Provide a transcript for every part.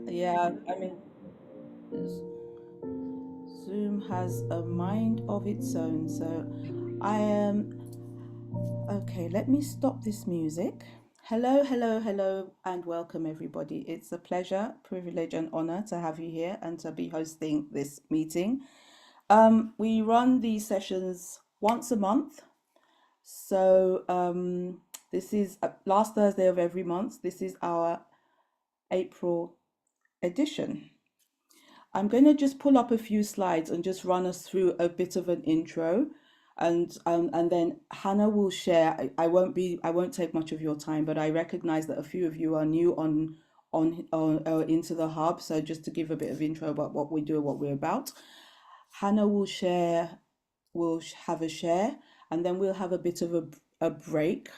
Yeah, I mean, Zoom has a mind of its own. So I am okay. Let me stop this music. Hello, hello, hello, and welcome everybody. It's a pleasure, privilege, and honor to have you here and to be hosting this meeting. We run these sessions once a month. So this is last Thursday of every month. This is our April edition. I'm going to just pull up a few slides and just run us through a bit of an intro, and then Hannah will share. I won't take much of your time, but I recognize that a few of you are new on into the hub. So just to give a bit of intro about what we do, what we're about. Hannah will share. We'll have a share, and then we'll have a bit of a break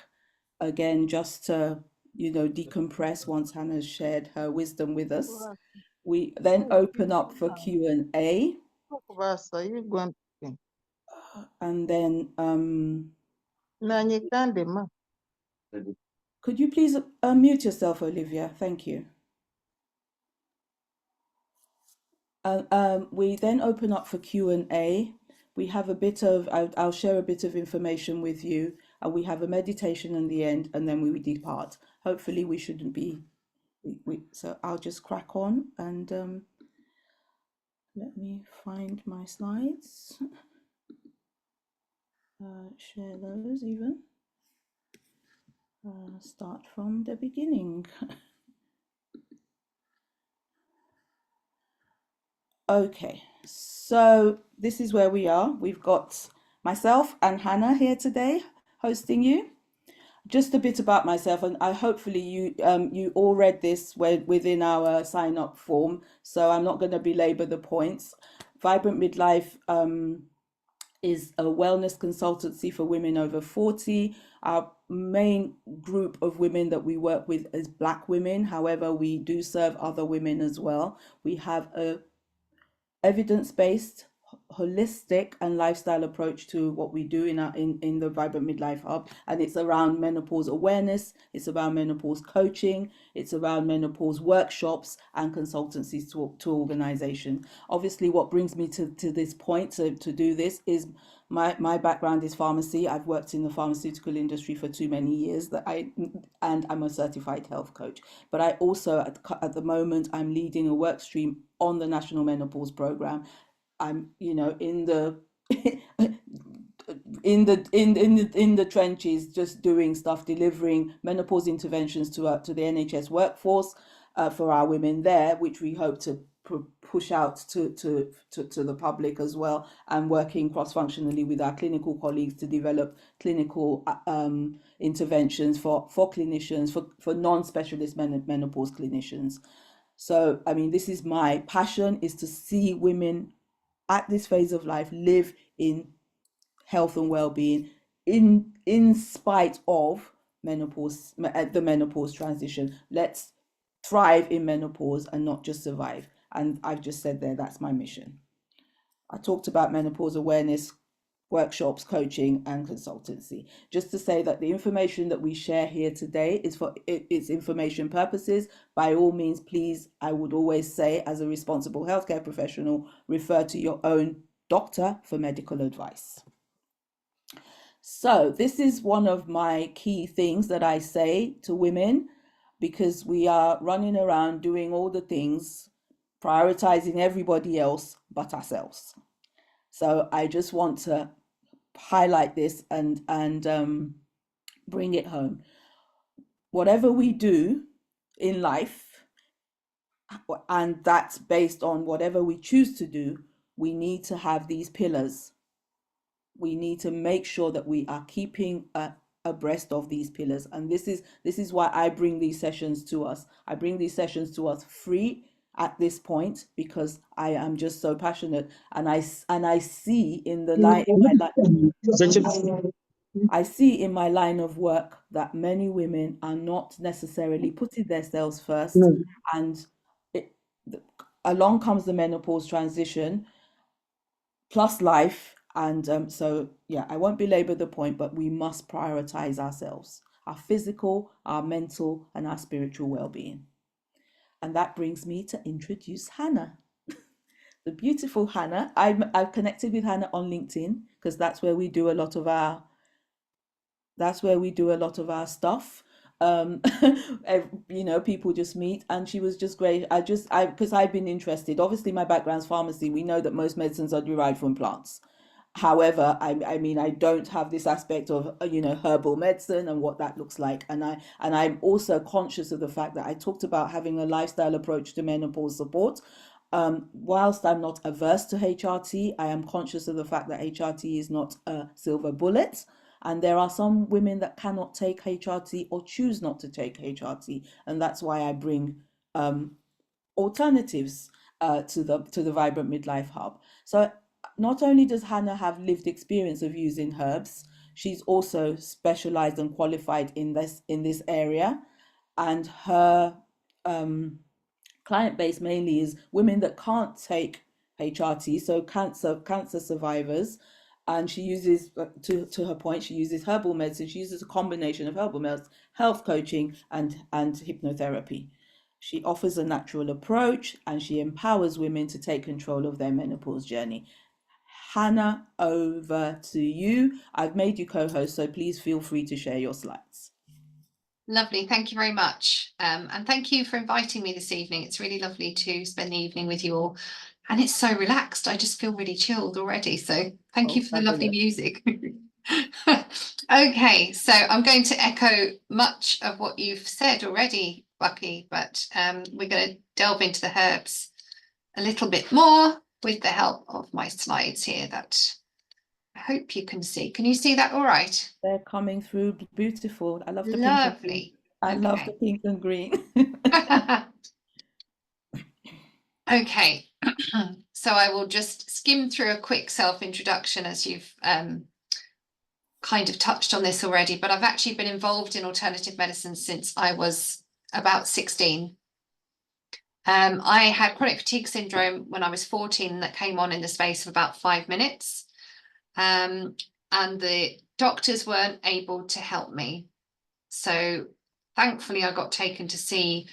again, just to decompress once Hannah's shared her wisdom with us. We then open up for Q&A, and then could you please unmute yourself, Olivia? Thank you. We then open up for Q&A. We have a bit of, I'll share a bit of information with you, and we have a meditation in the end, and then we depart. Hopefully we shouldn't be, so I'll just crack on, and let me find my slides. Share those even. Start from the beginning. Okay, so this is where we are. We've got myself and Hannah here today hosting you. Just a bit about myself, and I hopefully you all read this within our sign up form, so I'm not going to belabor the points. Vibrant Midlife is a wellness consultancy for women over 40. Our main group of women that we work with is Black women. However, we do serve other women as well. We have a evidence-based, holistic and lifestyle approach to what we do in the Vibrant Midlife Hub, and it's around menopause awareness, it's around menopause coaching, it's around menopause workshops and consultancies to organization. Obviously, what brings me to this point to do this is my background is pharmacy. I've worked in the pharmaceutical industry for too many years and I'm a certified health coach. But I also at the moment I'm leading a work stream on the National Menopause Program. I'm, in the in the trenches, just doing stuff, delivering menopause interventions to the NHS workforce for our women there, which we hope to push out to the public as well, and working cross-functionally with our clinical colleagues to develop clinical interventions for clinicians, for non-specialist menopause clinicians. So, I mean, this is my passion, is to see women at this phase of life live in health and well-being in spite of the menopause transition. Let's thrive in menopause and not just survive. And I've just said there, that's my mission. I talked about menopause awareness workshops, coaching, and consultancy. Just to say that the information that we share here today is for its information purposes. By all means, please, I would always say, as a responsible healthcare professional, refer to your own doctor for medical advice. So this is one of my key things that I say to women, because we are running around doing all the things, prioritizing everybody else but ourselves. So I just want to highlight this and bring it home. Whatever we do in life, and that's based on whatever we choose to do, we need to have these pillars. We need to make sure that we are keeping abreast of these pillars, and this is why I bring these sessions to us. I bring these sessions to us free at this point, because I am just so passionate, and I see in the line in my life, I see in my line of work that many women are not necessarily putting themselves first, and it, along comes the menopause transition plus life, and so yeah, I won't belabor the point, but we must prioritize ourselves, our physical, our mental, and our spiritual well-being. And that brings me to introduce Hannah, the beautiful Hannah. I've connected with Hannah on LinkedIn because that's where we do a lot of our stuff. People just meet, and she was just great. Because I've been interested. Obviously, my background's pharmacy. We know that most medicines are derived from plants. However, I mean, I don't have this aspect of herbal medicine and what that looks like, and I'm also conscious of the fact that I talked about having a lifestyle approach to menopause support. Whilst I'm not averse to HRT, I am conscious of the fact that HRT is not a silver bullet, and there are some women that cannot take HRT or choose not to take HRT, and that's why I bring um, alternatives to the Vibrant Midlife Hub. So not only does Hannah have lived experience of using herbs, she's also specialized and qualified in this area, and her um, client base mainly is women that can't take HRT, so cancer survivors. And she uses, to her point, she uses herbal medicine. She uses a combination of herbal medicine, health coaching, and hypnotherapy. She offers a natural approach, and she empowers women to take control of their menopause journey. Hannah, over to you. I've made you co-host, so please feel free to share your slides. Lovely, thank you very much. And thank you for inviting me this evening. It's really lovely to spend the evening with you all. And it's so relaxed. I just feel really chilled already. So thank you for the lovely music. Okay, so I'm going to echo much of what you've said already, Bucky, but we're going to delve into the herbs a little bit more with the help of my slides here that I hope you can see. Can you see that all right? They're coming through beautiful. I love the pink and green. Lovely. I love the Okay. pink and green. Okay, so I will just skim through a quick self-introduction as you've kind of touched on this already, but I've actually been involved in alternative medicine since I was about 16. I had chronic fatigue syndrome when I was 14 that came on in the space of about 5 minutes. And the doctors weren't able to help me. So thankfully, I got taken to see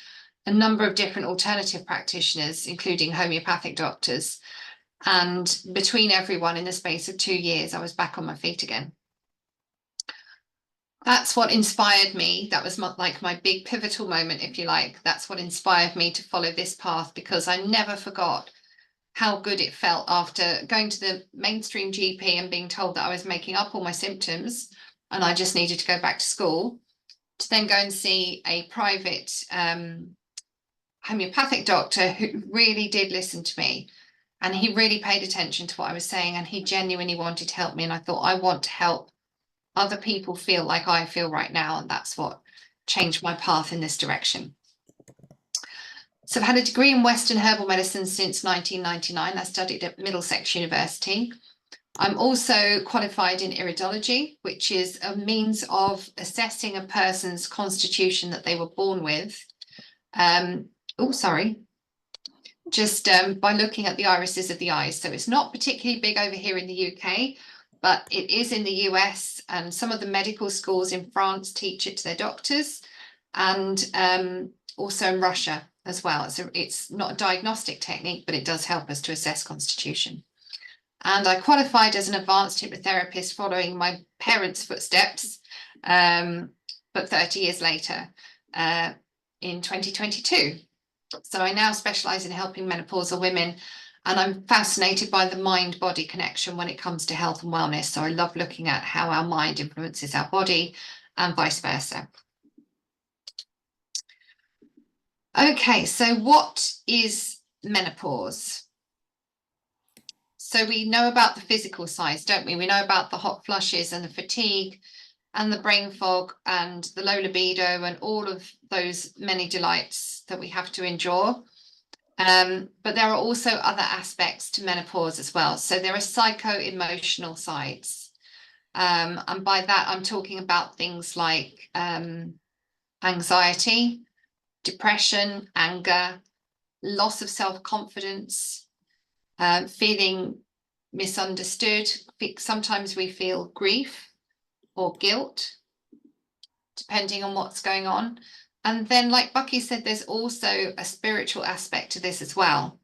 a number of different alternative practitioners, including homeopathic doctors. And between everyone, in the space of 2 years, I was back on my feet again. That's what inspired me. That was my big pivotal moment, if you like. That's what inspired me to follow this path, because I never forgot how good it felt after going to the mainstream GP and being told that I was making up all my symptoms and I just needed to go back to school, to then go and see a private homeopathic doctor who really did listen to me, and he really paid attention to what I was saying, and he genuinely wanted to help me. And I thought, I want to help other people feel like I feel right now, and that's what changed my path in this direction. So I've had a degree in Western herbal medicine since 1999. I studied at Middlesex University. I'm also qualified in iridology, which is a means of assessing a person's constitution that they were born with. Just by looking at the irises of the eyes. So it's not particularly big over here in the UK, but it is in the US, and some of the medical schools in France teach it to their doctors, and also in Russia as well. So it's not a diagnostic technique, but it does help us to assess constitution. And I qualified as an advanced hypnotherapist following my parents' footsteps, but 30 years later, in 2022. So I now specialize in helping menopausal women, and I'm fascinated by the mind-body connection when it comes to health and wellness. So I love looking at how our mind influences our body and vice versa. Okay, so what is menopause? So we know about the physical side, don't we? We know about the hot flushes and the fatigue and the brain fog and the low libido and all of those many delights that we have to endure. But there are also other aspects to menopause as well. So there are psycho-emotional sides. And by that, I'm talking about things like anxiety, depression, anger, loss of self-confidence, feeling misunderstood. Sometimes we feel grief or guilt, depending on what's going on. And then, like Bucky said, there's also a spiritual aspect to this as well.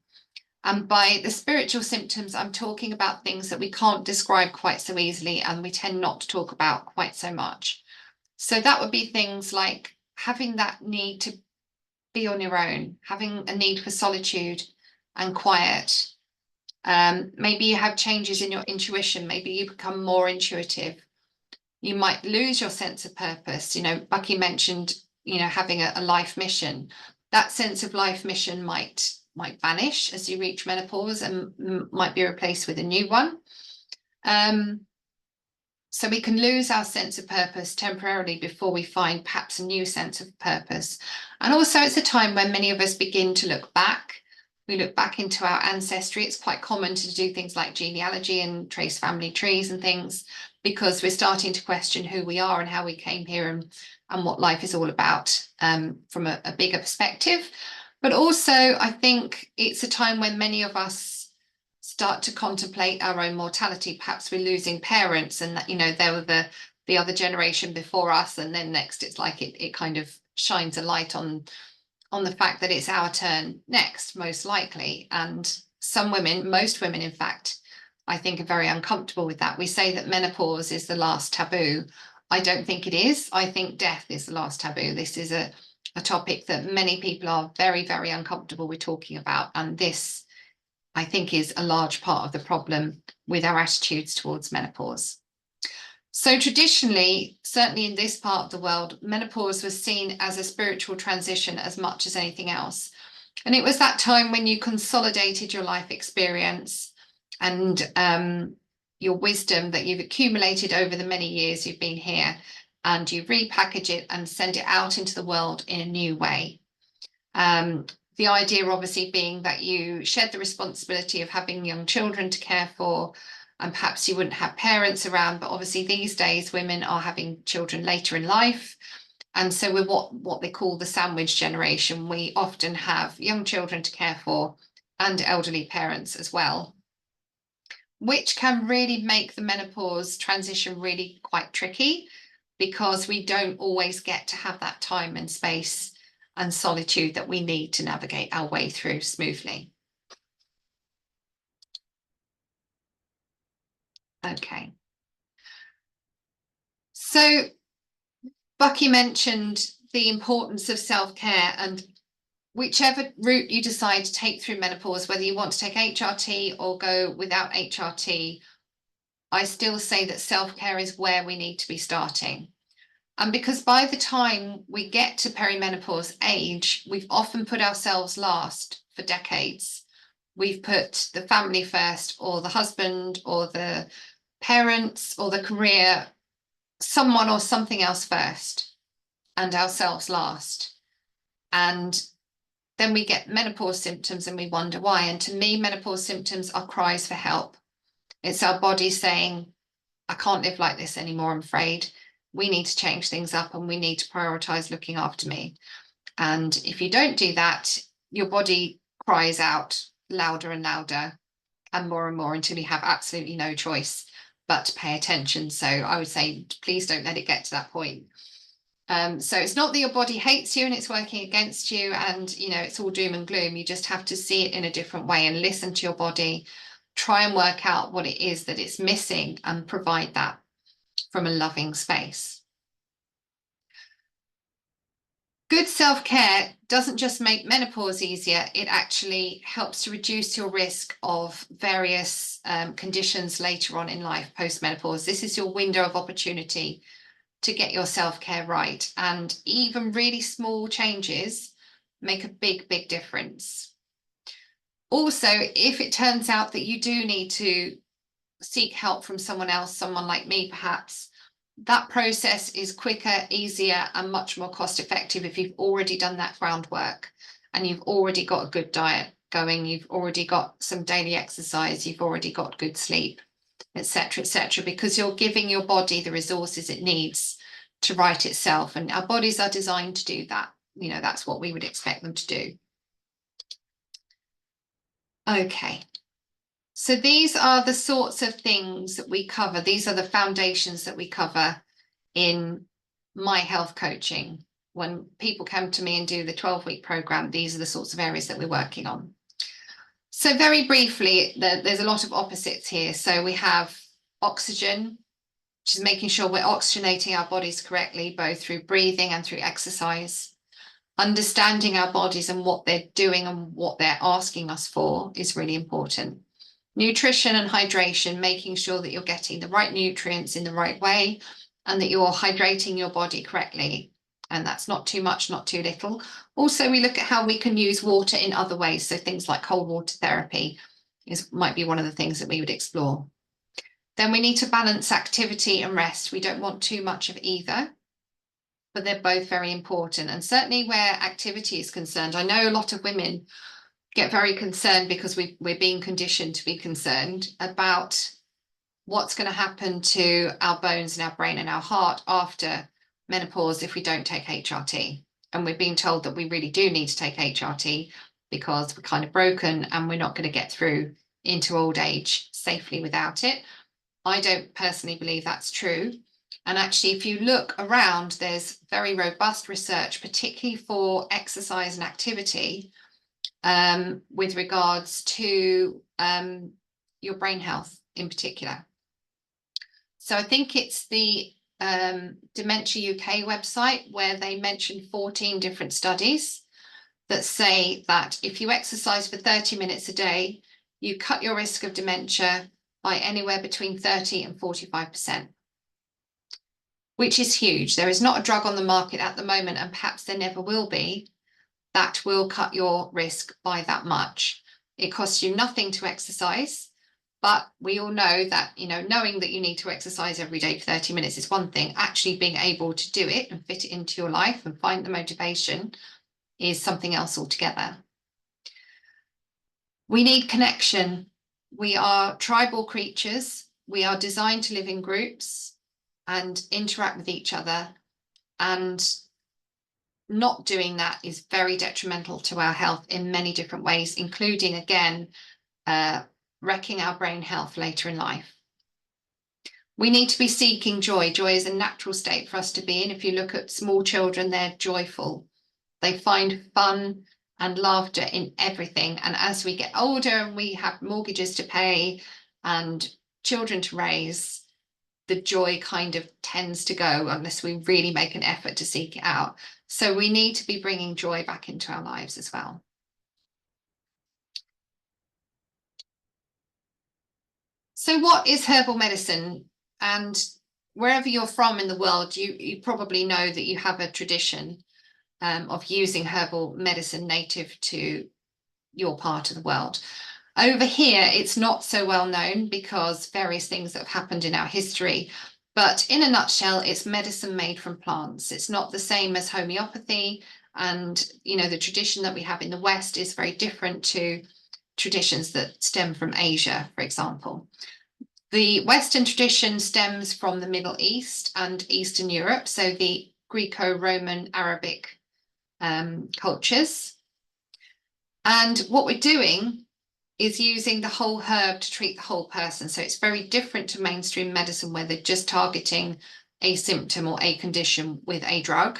And by the spiritual symptoms, I'm talking about things that we can't describe quite so easily and we tend not to talk about quite so much. So that would be things like having that need to be on your own, having a need for solitude and quiet. Maybe you have changes in your intuition. Maybe you become more intuitive. You might lose your sense of purpose. Bucky mentioned, having a life mission. That sense of life mission might vanish as you reach menopause and might be replaced with a new one. So we can lose our sense of purpose temporarily before we find perhaps a new sense of purpose. And also it's a time when many of us begin to look back. We look back into our ancestry. It's quite common to do things like genealogy and trace family trees and things, because we're starting to question who we are and how we came here and what life is all about, from a bigger perspective. But also, I think it's a time when many of us start to contemplate our own mortality. Perhaps we're losing parents, and that, they were the other generation before us, and then next it's like it kind of shines a light on the fact that it's our turn next, most likely. And some women, most women in fact, I think are very uncomfortable with that. We say that menopause is the last taboo. I don't think it is. I think death is the last taboo. This is a topic that many people are very, very uncomfortable with talking about. And this, I think, is a large part of the problem with our attitudes towards menopause. So traditionally, certainly in this part of the world, menopause was seen as a spiritual transition as much as anything else. And it was that time when you consolidated your life experience and your wisdom that you've accumulated over the many years you've been here, and you repackage it and send it out into the world in a new way. The idea obviously being that you shed the responsibility of having young children to care for, and perhaps you wouldn't have parents around, but obviously these days women are having children later in life. And so we're what they call the sandwich generation. We often have young children to care for and elderly parents as well, which can really make the menopause transition really quite tricky, because we don't always get to have that time and space and solitude that we need to navigate our way through smoothly. Okay. So Bucky mentioned the importance of self-care, and whichever route you decide to take through menopause, whether you want to take HRT or go without HRT, I still say that self-care is where we need to be starting. And because by the time we get to perimenopause age, we've often put ourselves last for decades. We've put the family first, or the husband, or the parents, or the career, someone or something else first, and ourselves last. And then we get menopause symptoms and we wonder why. And to me, menopause symptoms are cries for help. It's our body saying, I can't live like this anymore, I'm afraid. We need to change things up and we need to prioritize looking after me. And if you don't do that, your body cries out louder and louder and more until you have absolutely no choice but to pay attention. So I would say, please don't let it get to that point. So it's not that your body hates you and it's working against you and, it's all doom and gloom. You just have to see it in a different way and listen to your body, try and work out what it is that it's missing and provide that from a loving space. Good self-care doesn't just make menopause easier, it actually helps to reduce your risk of various conditions later on in life, post-menopause. This is your window of opportunity to get your self-care right. And even really small changes make a big, big difference. Also, if it turns out that you do need to seek help from someone else, someone like me perhaps, that process is quicker, easier, and much more cost effective if you've already done that groundwork and you've already got a good diet going, you've already got some daily exercise, you've already got good sleep, etc., because you're giving your body the resources it needs to right itself. And our bodies are designed to do that. That's what we would expect them to do. Okay. So these are the sorts of things that we cover. These are the foundations that we cover in my health coaching. when people come to me and do the 12-week program, these are the sorts of areas that we're working on. So very briefly, there's a lot of opposites here. So we have oxygen, which is making sure we're oxygenating our bodies correctly, both through breathing and through exercise. Understanding our bodies and what they're doing and what they're asking us for is really important. Nutrition and hydration, making sure that you're getting the right nutrients in the right way and that you're hydrating your body correctly. And that's not too much, not too little. Also, we look at how we can use water in other ways. So things like cold water therapy might be one of the things that we would explore. Then we need to balance activity and rest. We don't want too much of either, but they're both very important. And certainly where activity is concerned, I know a lot of women get very concerned because we're being conditioned to be concerned about what's going to happen to our bones and our brain and our heart after menopause if we don't take HRT. And we're being told that we really do need to take HRT because we're kind of broken and we're not going to get through into old age safely without it. I don't personally believe that's true. And actually, if you look around, there's very robust research, particularly for exercise and activity, with regards to your brain health in particular. So I think it's the Dementia UK website where they mention 14 different studies that say that if you exercise for 30 minutes a day, you cut your risk of dementia by anywhere between 30 and 45%, which is huge. There is not a drug on the market at the moment, and perhaps there never will be, that will cut your risk by that much. It costs you nothing to exercise, but we all know that, knowing that you need to exercise every day for 30 minutes is one thing. Actually being able to do it and fit it into your life and find the motivation is something else altogether. We need connection. We are tribal creatures. We are designed to live in groups and interact with each other. And not doing that is very detrimental to our health in many different ways, including, again, wrecking our brain health later in life. We need to be seeking joy. Joy is a natural state for us to be in. If you look at small children, they're joyful. They find fun and laughter in everything. And as we get older and we have mortgages to pay and children to raise, the joy kind of tends to go unless we really make an effort to seek it out. So we need to be bringing joy back into our lives as well. So what is herbal medicine? And wherever you're from in the world, you probably know that you have a tradition of using herbal medicine native to your part of the world. Over here, it's not so well known because various things that have happened in our history. But in a nutshell, it's medicine made from plants. It's not the same as homeopathy. And, the tradition that we have in the West is very different to traditions that stem from Asia, for example. The Western tradition stems from the Middle East and Eastern Europe, so the Greco-Roman Arabic cultures. And what we're doing is using the whole herb to treat the whole person. So it's very different to mainstream medicine where they're just targeting a symptom or a condition with a drug.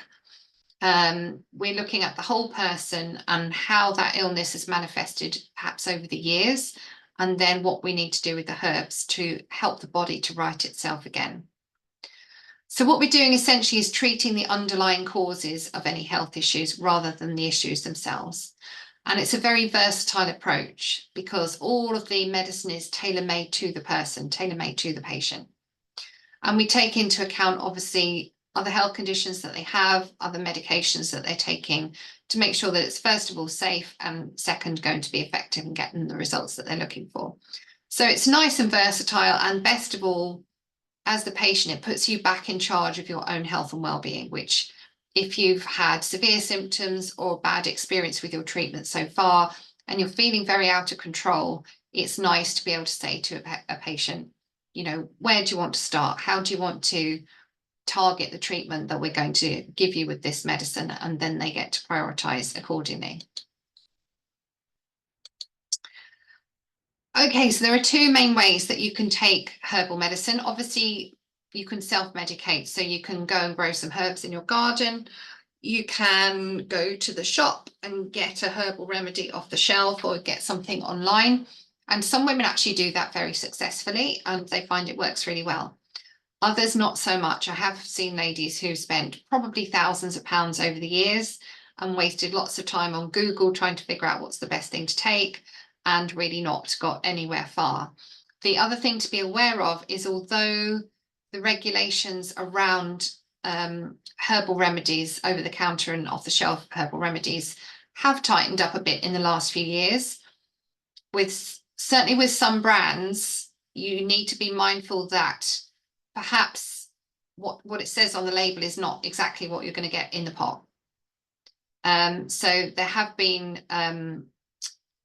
We're looking at the whole person and how that illness has manifested perhaps over the years, and then what we need to do with the herbs to help the body to right itself again. So what we're doing essentially is treating the underlying causes of any health issues rather than the issues themselves. And it's a very versatile approach because all of the medicine is tailor-made to the person, tailor-made to the patient. And we take into account, obviously, other health conditions that they have, other medications that they're taking to make sure that it's, first of all, safe and second, going to be effective and getting the results that they're looking for. So it's nice and versatile, and best of all, as the patient, it puts you back in charge of your own health and well-being, which if you've had severe symptoms or bad experience with your treatment so far and you're feeling very out of control, it's nice to be able to say to a patient, where do you want to start? How do you want to target the treatment that we're going to give you with this medicine? And then they get to prioritize accordingly. Okay, so there are two main ways that you can take herbal medicine. Obviously, you can self-medicate, so you can go and grow some herbs in your garden. You can go to the shop and get a herbal remedy off the shelf or get something online. And some women actually do that very successfully and they find it works really well. Others not so much. I have seen ladies who spent probably thousands of pounds over the years and wasted lots of time on Google trying to figure out what's the best thing to take and really not got anywhere far. The other thing to be aware of is although the regulations around herbal remedies, over the counter and off the shelf herbal remedies, have tightened up a bit in the last few years. Certainly with some brands, you need to be mindful that perhaps what it says on the label is not exactly what you're going to get in the pot. So there have been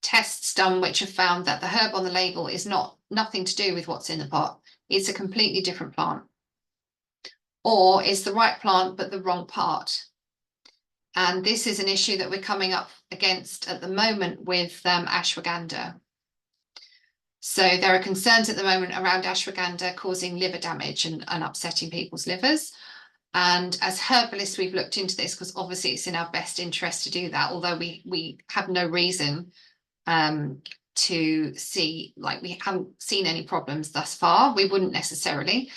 tests done which have found that the herb on the label is nothing to do with what's in the pot. It's a completely different plant. Or it's the right plant but the wrong part. And this is an issue that we're coming up against at the moment with ashwagandha. So there are concerns at the moment around ashwagandha causing liver damage and upsetting people's livers. And as herbalists, we've looked into this because obviously it's in our best interest to do that, although we have no reason to see, like we haven't seen any problems thus far. We wouldn't necessarily.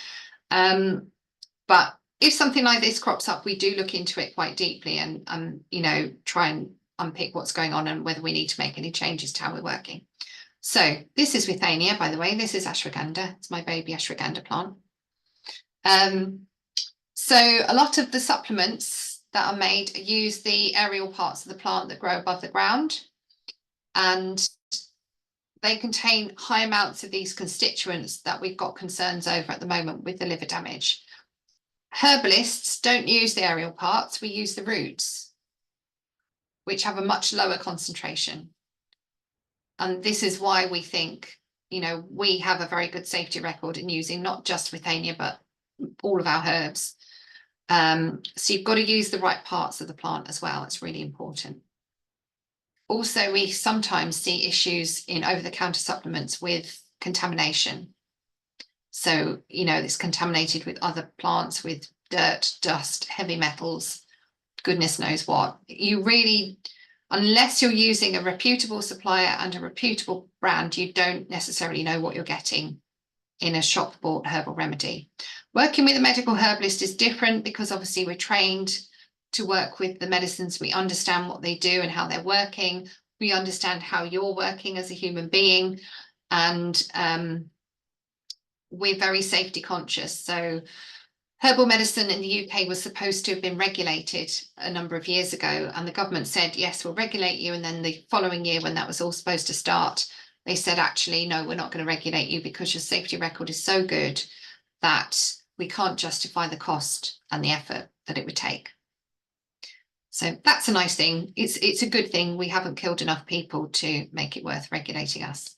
But if something like this crops up, we do look into it quite deeply and you know, try and unpick what's going on and whether we need to make any changes to how we're working. So this is Withania, by the way. This is ashwagandha. It's my baby ashwagandha plant. So a lot of the supplements that are made use the aerial parts of the plant that grow above the ground, and they contain high amounts of these constituents that we've got concerns over at the moment with the liver damage. Herbalists don't use the aerial parts, we use the roots, which have a much lower concentration. And this is why we think, you know, we have a very good safety record in using not just Withania, but all of our herbs. So you've got to use the right parts of the plant as well. It's really important. Also, we sometimes see issues in over-the-counter supplements with contamination. So, you know, it's contaminated with other plants, with dirt, dust, heavy metals, goodness knows what. You really, unless you're using a reputable supplier and a reputable brand, you don't necessarily know what you're getting in a shop-bought herbal remedy. Working with a medical herbalist is different because obviously we're trained to work with the medicines. We understand what they do and how they're working. We understand how you're working as a human being, and we're very safety conscious. So herbal medicine in the UK was supposed to have been regulated a number of years ago, and the government said, yes, we'll regulate you. And then the following year, when that was all supposed to start, they said, actually, no, we're not going to regulate you because your safety record is so good that we can't justify the cost and the effort that it would take. So that's a nice thing. It's a good thing. We haven't killed enough people to make it worth regulating us.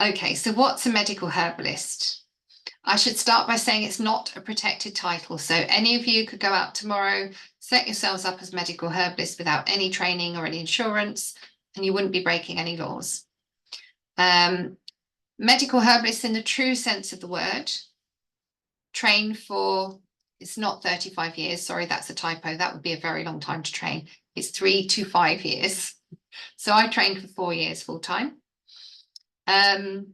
Okay, so what's a medical herbalist? I should start by saying it's not a protected title. So any of you could go out tomorrow, set yourselves up as medical herbalists without any training or any insurance, and you wouldn't be breaking any laws. Medical herbalists in the true sense of the word train for, it's not 35 years, sorry, that's a typo. That would be a very long time to train. It's 3 to 5 years. So I trained for 4 years full time. And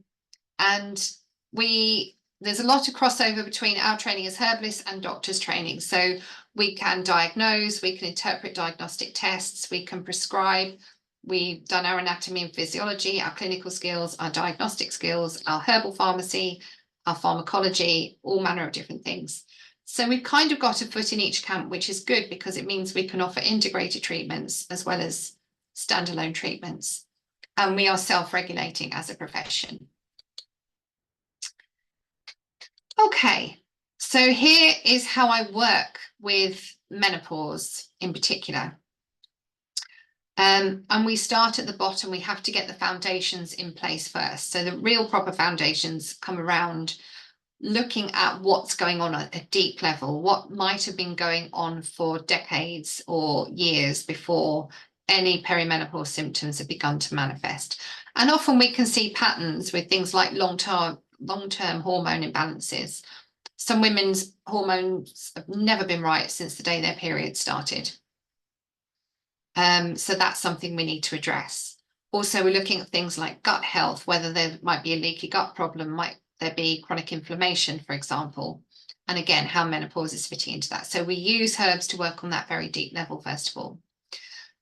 there's a lot of crossover between our training as herbalists and doctors' training. So we can diagnose, we can interpret diagnostic tests, we can prescribe. We've done our anatomy and physiology, our clinical skills, our diagnostic skills, our herbal pharmacy, our pharmacology, all manner of different things. So we've kind of got a foot in each camp, which is good because it means we can offer integrated treatments as well as standalone treatments. And we are self-regulating as a profession. Okay, so here is how I work with menopause in particular. And we start at the bottom. We have to get the foundations in place first. So the real proper foundations come around looking at what's going on at a deep level, what might have been going on for decades or years before any perimenopause symptoms have begun to manifest. And often we can see patterns with things like long-term hormone imbalances. Some women's hormones have never been right since the day their period started. So that's something we need to address. Also, we're looking at things like gut health, whether there might be a leaky gut problem, might there be chronic inflammation, for example, and again, how menopause is fitting into that. So we use herbs to work on that very deep level, first of all.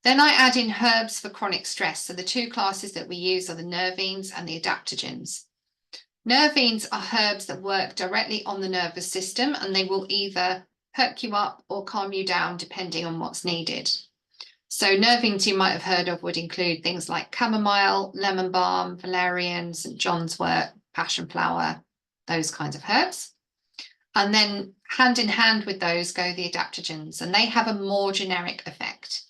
Then I add in herbs for chronic stress. So the two classes that we use are the nervines and the adaptogens. Nervines are herbs that work directly on the nervous system, and they will either perk you up or calm you down depending on what's needed. So nervines you might have heard of would include things like chamomile, lemon balm, valerian, St. John's wort, passion flower, those kinds of herbs. And then hand in hand with those go the adaptogens, and they have a more generic effect.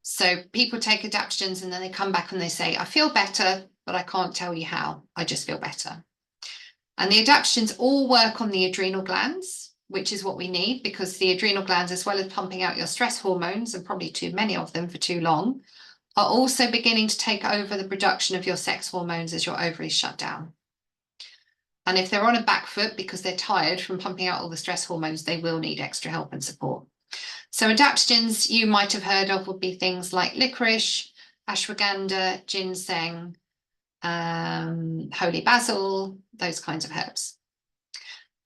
So people take adaptogens and then they come back and they say, I feel better, but I can't tell you how. I just feel better. And the adaptogens all work on the adrenal glands, which is what we need, because the adrenal glands, as well as pumping out your stress hormones, and probably too many of them for too long, are also beginning to take over the production of your sex hormones as your ovaries shut down. And if they're on a back foot because they're tired from pumping out all the stress hormones, they will need extra help and support. So adaptogens you might have heard of would be things like licorice, ashwagandha, ginseng, holy basil, those kinds of herbs.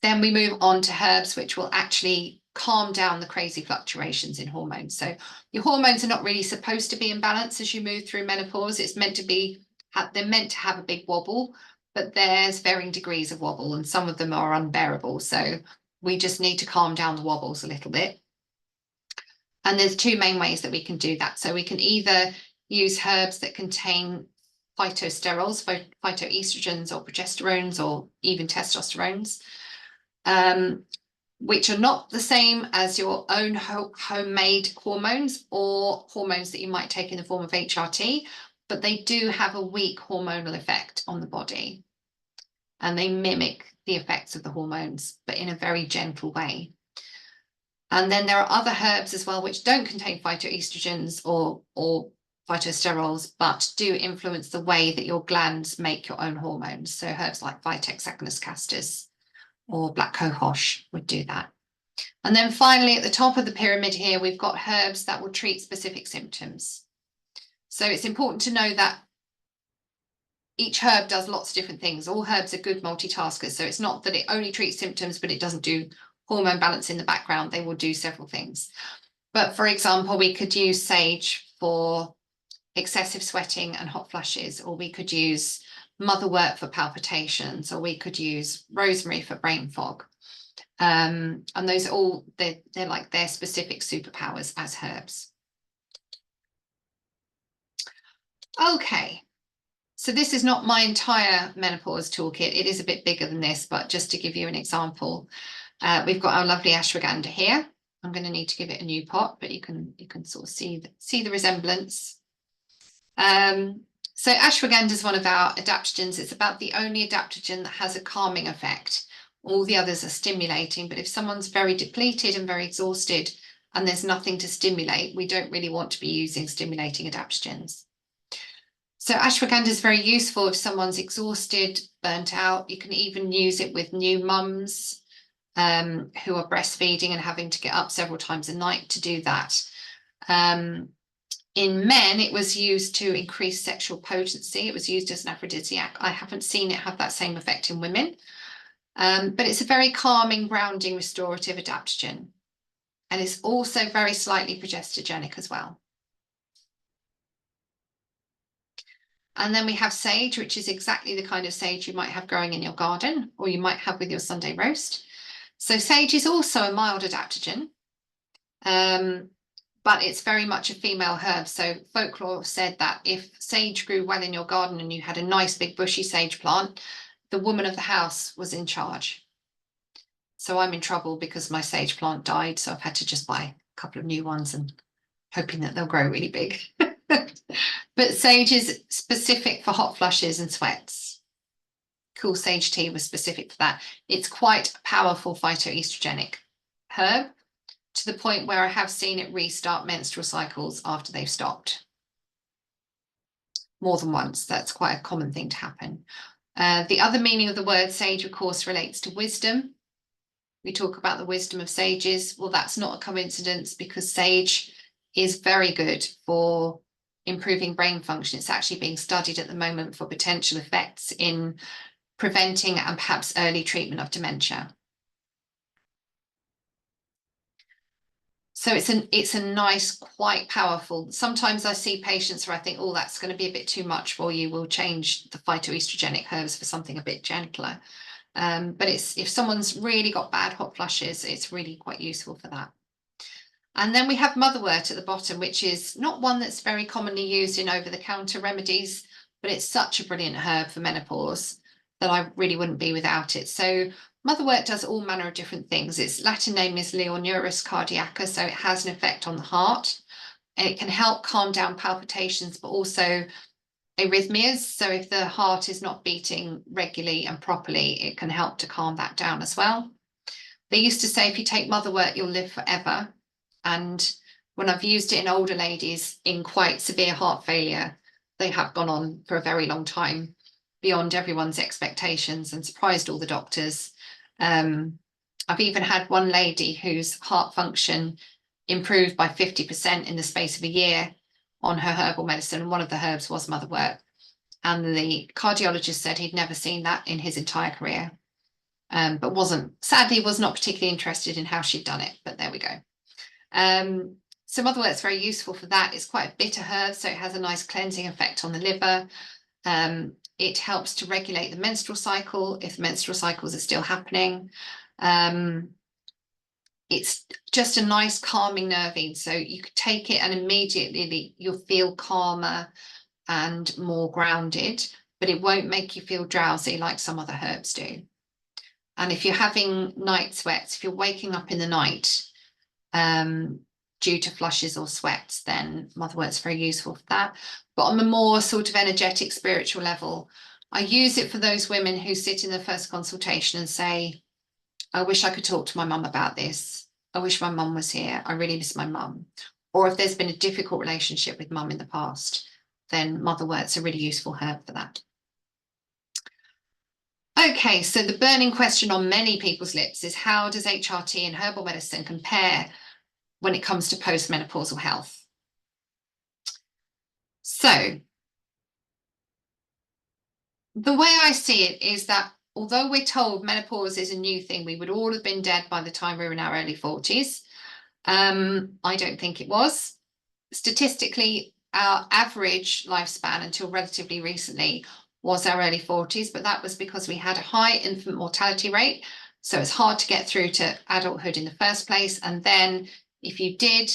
Then we move on to herbs which will actually calm down the crazy fluctuations in hormones. So your hormones are not really supposed to be in balance as you move through menopause. It's meant to be, they're meant to have a big wobble, but there's varying degrees of wobble, and some of them are unbearable. So we just need to calm down the wobbles a little bit. And there's two main ways that we can do that. So we can either use herbs that contain phytosterols, phytoestrogens or progesterones or even testosterones, which are not the same as your own homemade hormones or hormones that you might take in the form of HRT, but they do have a weak hormonal effect on the body. And they mimic the effects of the hormones, but in a very gentle way. And then there are other herbs as well, which don't contain phytoestrogens or phytosterols, but do influence the way that your glands make your own hormones. So herbs like Vitex agnus castus or black cohosh would do that. And then finally, at the top of the pyramid here, we've got herbs that will treat specific symptoms. So it's important to know that each herb does lots of different things. All herbs are good multitaskers. So it's not that it only treats symptoms, but it doesn't do hormone balance in the background. They will do several things. But for example, we could use sage for excessive sweating and hot flushes, or we could use motherwort for palpitations, or we could use rosemary for brain fog. And those are all, they're like their specific superpowers as herbs. Okay, so this is not my entire menopause toolkit. It is a bit bigger than this, but just to give you an example, we've got our lovely ashwagandha here. I'm going to need to give it a new pot, but you can sort of see the resemblance. So ashwagandha is one of our adaptogens. It's about the only adaptogen that has a calming effect. All the others are stimulating, but if someone's very depleted and very exhausted and there's nothing to stimulate, we don't really want to be using stimulating adaptogens. So ashwagandha is very useful if someone's exhausted, burnt out. You can even use it with new mums who are breastfeeding and having to get up several times a night to do that. In men, it was used to increase sexual potency. It was used as an aphrodisiac. I haven't seen it have that same effect in women. But it's a very calming, grounding, restorative adaptogen. And it's also very slightly progestogenic as well. And then we have sage, which is exactly the kind of sage you might have growing in your garden, or you might have with your Sunday roast. So sage is also a mild adaptogen, but it's very much a female herb. So folklore said that if sage grew well in your garden and you had a nice big bushy sage plant, the woman of the house was in charge. So I'm in trouble because my sage plant died, so I've had to just buy a couple of new ones and hoping that they'll grow really big. But sage is specific for hot flushes and sweats. Cool sage tea was specific for that. It's quite a powerful phytoestrogenic herb, to the point where I have seen it restart menstrual cycles after they've stopped. More than once. That's quite a common thing to happen. The other meaning of the word sage, of course, relates to wisdom. We talk about the wisdom of sages. Well, that's not a coincidence, because sage is very good for improving brain function. It's actually being studied at the moment for potential effects in preventing and perhaps early treatment of dementia. So it's a nice, quite powerful. Sometimes I see patients where I think, oh, that's going to be a bit too much for you. We'll change the phytoestrogenic herbs for something a bit gentler. But if someone's really got bad hot flushes, it's really quite useful for that. And then we have motherwort at the bottom, which is not one that's very commonly used in over-the-counter remedies, but it's such a brilliant herb for menopause that I really wouldn't be without it. So motherwort does all manner of different things. Its Latin name is Leonurus cardiaca, so it has an effect on the heart. And it can help calm down palpitations, but also arrhythmias. So if the heart is not beating regularly and properly, it can help to calm that down as well. They used to say if you take motherwort, you'll live forever. And when I've used it in older ladies in quite severe heart failure, they have gone on for a very long time, beyond everyone's expectations, and surprised all the doctors. I've even had one lady whose heart function improved by 50% in the space of a year on her herbal medicine, and one of the herbs was motherwort. And the cardiologist said he'd never seen that in his entire career, but sadly was not particularly interested in how she'd done it, but there we go. So motherwort's very useful for that. It's quite a bitter herb, so it has a nice cleansing effect on the liver. It helps to regulate the menstrual cycle if the menstrual cycles are still happening. It's just a nice calming nervine, so you could take it and immediately you'll feel calmer and more grounded, but it won't make you feel drowsy like some other herbs do. And if you're having night sweats, if you're waking up in the night due to flushes or sweats, then motherwort's very useful for that. But on the more sort of energetic, spiritual level, I use it for those women who sit in the first consultation and say, I wish I could talk to my mum about this. I wish my mum was here. I really miss my mum. Or if there's been a difficult relationship with mum in the past, then motherwort's a really useful herb for that. Okay, so the burning question on many people's lips is, how does HRT and herbal medicine compare when it comes to postmenopausal health? So the way I see it is that although we're told menopause is a new thing, we would all have been dead by the time we were in our early 40s. I don't think it was. Statistically, our average lifespan until relatively recently was our early 40s, but that was because we had a high infant mortality rate. So it's hard to get through to adulthood in the first place. And then if you did,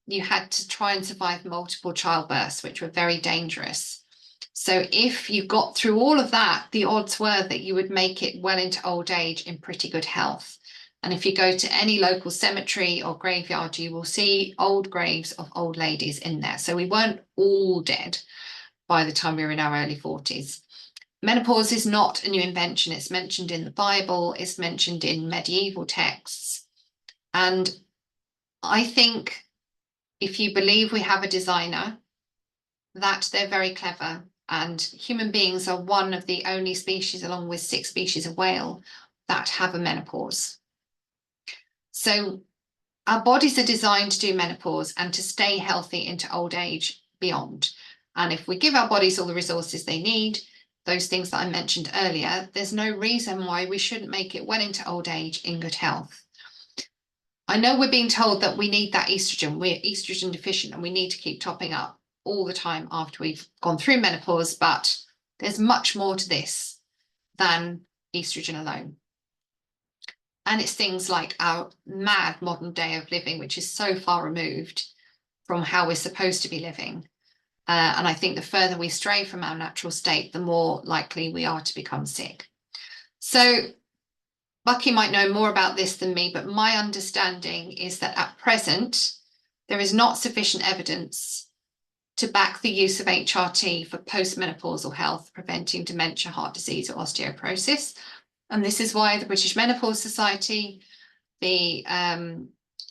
you had to try and survive multiple childbirths, which were very dangerous. So if you got through all of that, the odds were that you would make it well into old age in pretty good health. And if you go to any local cemetery or graveyard, you will see old graves of old ladies in there. So we weren't all dead by the time we were in our early 40s. Menopause is not a new invention. It's mentioned in the Bible, it's mentioned in medieval texts. And I think if you believe we have a designer, that they're very clever. And human beings are one of the only species, along with 6 species of whale, that have a menopause. So our bodies are designed to do menopause and to stay healthy into old age beyond. And if we give our bodies all the resources they need, those things that I mentioned earlier, there's no reason why we shouldn't make it well into old age in good health. I know we're being told that we need that estrogen, we're estrogen deficient, and we need to keep topping up all the time after we've gone through menopause, but there's much more to this than estrogen alone. And it's things like our mad modern day of living, which is so far removed from how we're supposed to be living. And I think the further we stray from our natural state, the more likely we are to become sick. So Bucky might know more about this than me, but my understanding is that at present, there is not sufficient evidence to back the use of HRT for postmenopausal health, preventing dementia, heart disease, or osteoporosis. And this is why the British Menopause Society, the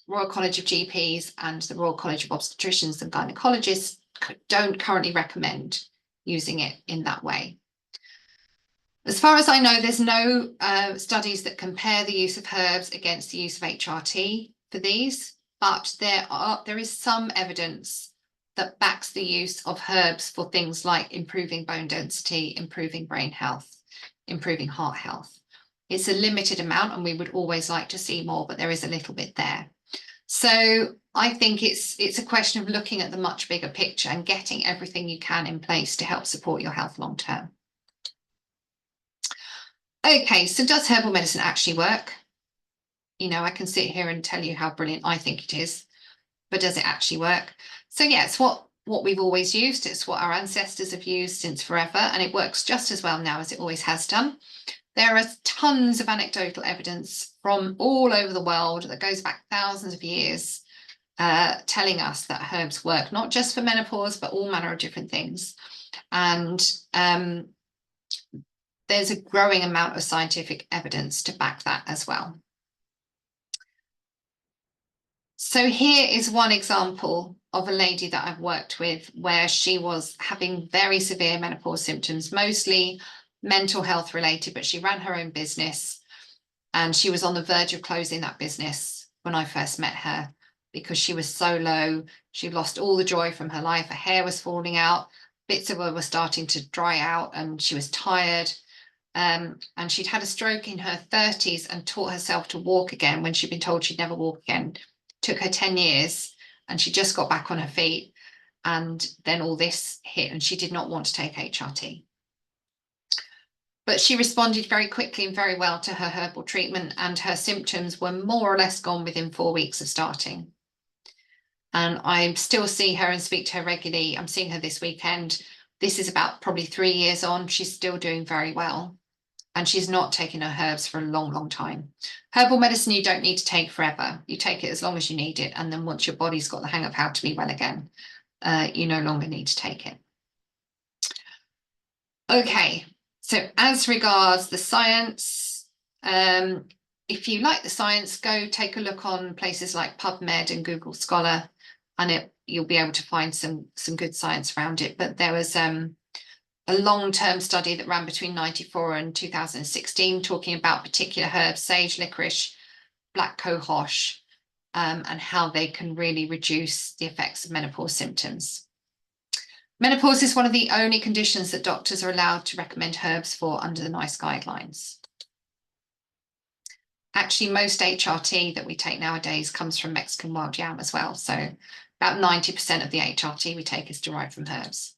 Royal College of GPs, and the Royal College of Obstetricians and Gynecologists don't currently recommend using it in that way. As far as I know, there's no studies that compare the use of herbs against the use of HRT for these, but there is some evidence that backs the use of herbs for things like improving bone density, improving brain health, improving heart health. It's a limited amount, and we would always like to see more, but there is a little bit there. So I think it's a question of looking at the much bigger picture and getting everything you can in place to help support your health long term. Okay, so does herbal medicine actually work? You know, I can sit here and tell you how brilliant I think it is, but does it actually work? So yeah, it's what we've always used. It's what our ancestors have used since forever, and it works just as well now as it always has done. There are tons of anecdotal evidence from all over the world that goes back thousands of years, telling us that herbs work, not just for menopause, but all manner of different things. And there's a growing amount of scientific evidence to back that as well. So here is one example of a lady that I've worked with where she was having very severe menopause symptoms, mostly mental health related, but she ran her own business and she was on the verge of closing that business when I first met her because she was so low. She lost all the joy from her life. Her hair was falling out. Bits of her were starting to dry out and she was tired. And she'd had a stroke in her 30s and taught herself to walk again when she'd been told she'd never walk again. It took her 10 years and she just got back on her feet. And then all this hit and she did not want to take HRT. But she responded very quickly and very well to her herbal treatment, and her symptoms were more or less gone within 4 weeks of starting. And I still see her and speak to her regularly. I'm seeing her this weekend. This is about probably 3 years on. She's still doing very well. And she's not taking her herbs for a long, long time. Herbal medicine you don't need to take forever. You take it as long as you need it. And then once your body's got the hang of how to be well again, you no longer need to take it. Okay, so as regards the science, if you like the science, go take a look on places like PubMed and Google Scholar, and you'll be able to find some good science around it. But there was a long-term study that ran between 1994 and 2016 talking about particular herbs, sage, licorice, black cohosh, and how they can really reduce the effects of menopause symptoms. Menopause is one of the only conditions that doctors are allowed to recommend herbs for under the NICE guidelines. Actually, most HRT that we take nowadays comes from Mexican wild yam as well. So about 90% of the HRT we take is derived from herbs.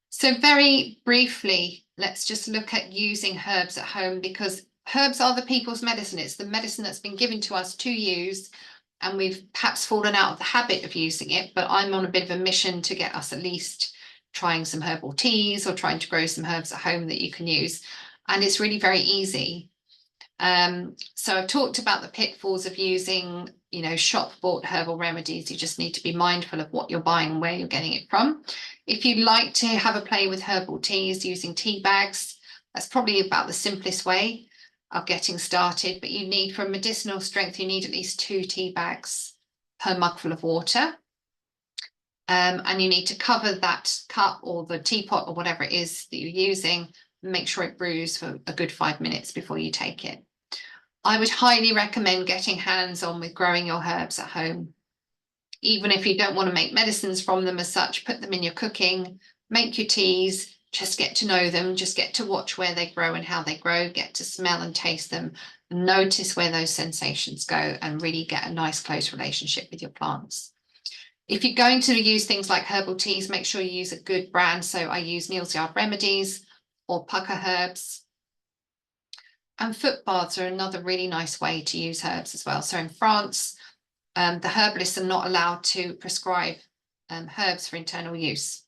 So very briefly, let's just look at using herbs at home, because herbs are the people's medicine. It's the medicine that's been given to us to use, and we've perhaps fallen out of the habit of using it, but I'm on a bit of a mission to get us at least trying some herbal teas or trying to grow some herbs at home that you can use. And it's really very easy. So I've talked about the pitfalls of using, shop bought herbal remedies. You just need to be mindful of what you're buying and where you're getting it from. If you'd like to have a play with herbal teas using tea bags, that's probably about the simplest way of getting started. But you need, for medicinal strength, you need at least 2 tea bags per mugful of water. And you need to cover that cup or the teapot or whatever it is that you're using. Make sure it brews for a good 5 minutes before you take it. I would highly recommend getting hands-on with growing your herbs at home. Even if you don't want to make medicines from them as such, put them in your cooking, make your teas, just get to know them, just get to watch where they grow and how they grow, get to smell and taste them, notice where those sensations go, and really get a nice close relationship with your plants. If you're going to use things like herbal teas, make sure you use a good brand. So I use Neal's Yard Remedies or Pucker Herbs. And foot baths are another really nice way to use herbs as well. So in France, the herbalists are not allowed to prescribe herbs for internal use.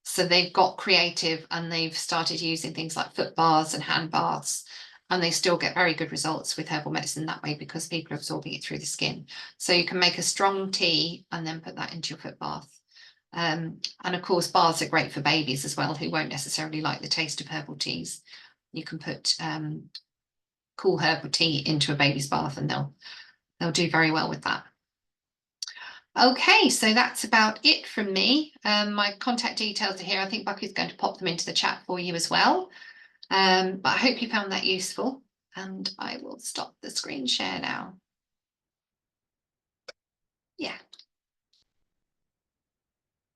So they've got creative and they've started using things like foot baths and hand baths, and they still get very good results with herbal medicine that way because people are absorbing it through the skin. So you can make a strong tea and then put that into your foot bath. And of course, baths are great for babies as well, who won't necessarily like the taste of herbal teas. You can put cool herbal tea into a baby's bath and they'll do very well with that. Okay, so that's about it from me. My contact details are here. I think Bucky's going to pop them into the chat for you as well. But I hope you found that useful, and I will stop the screen share now. Yeah.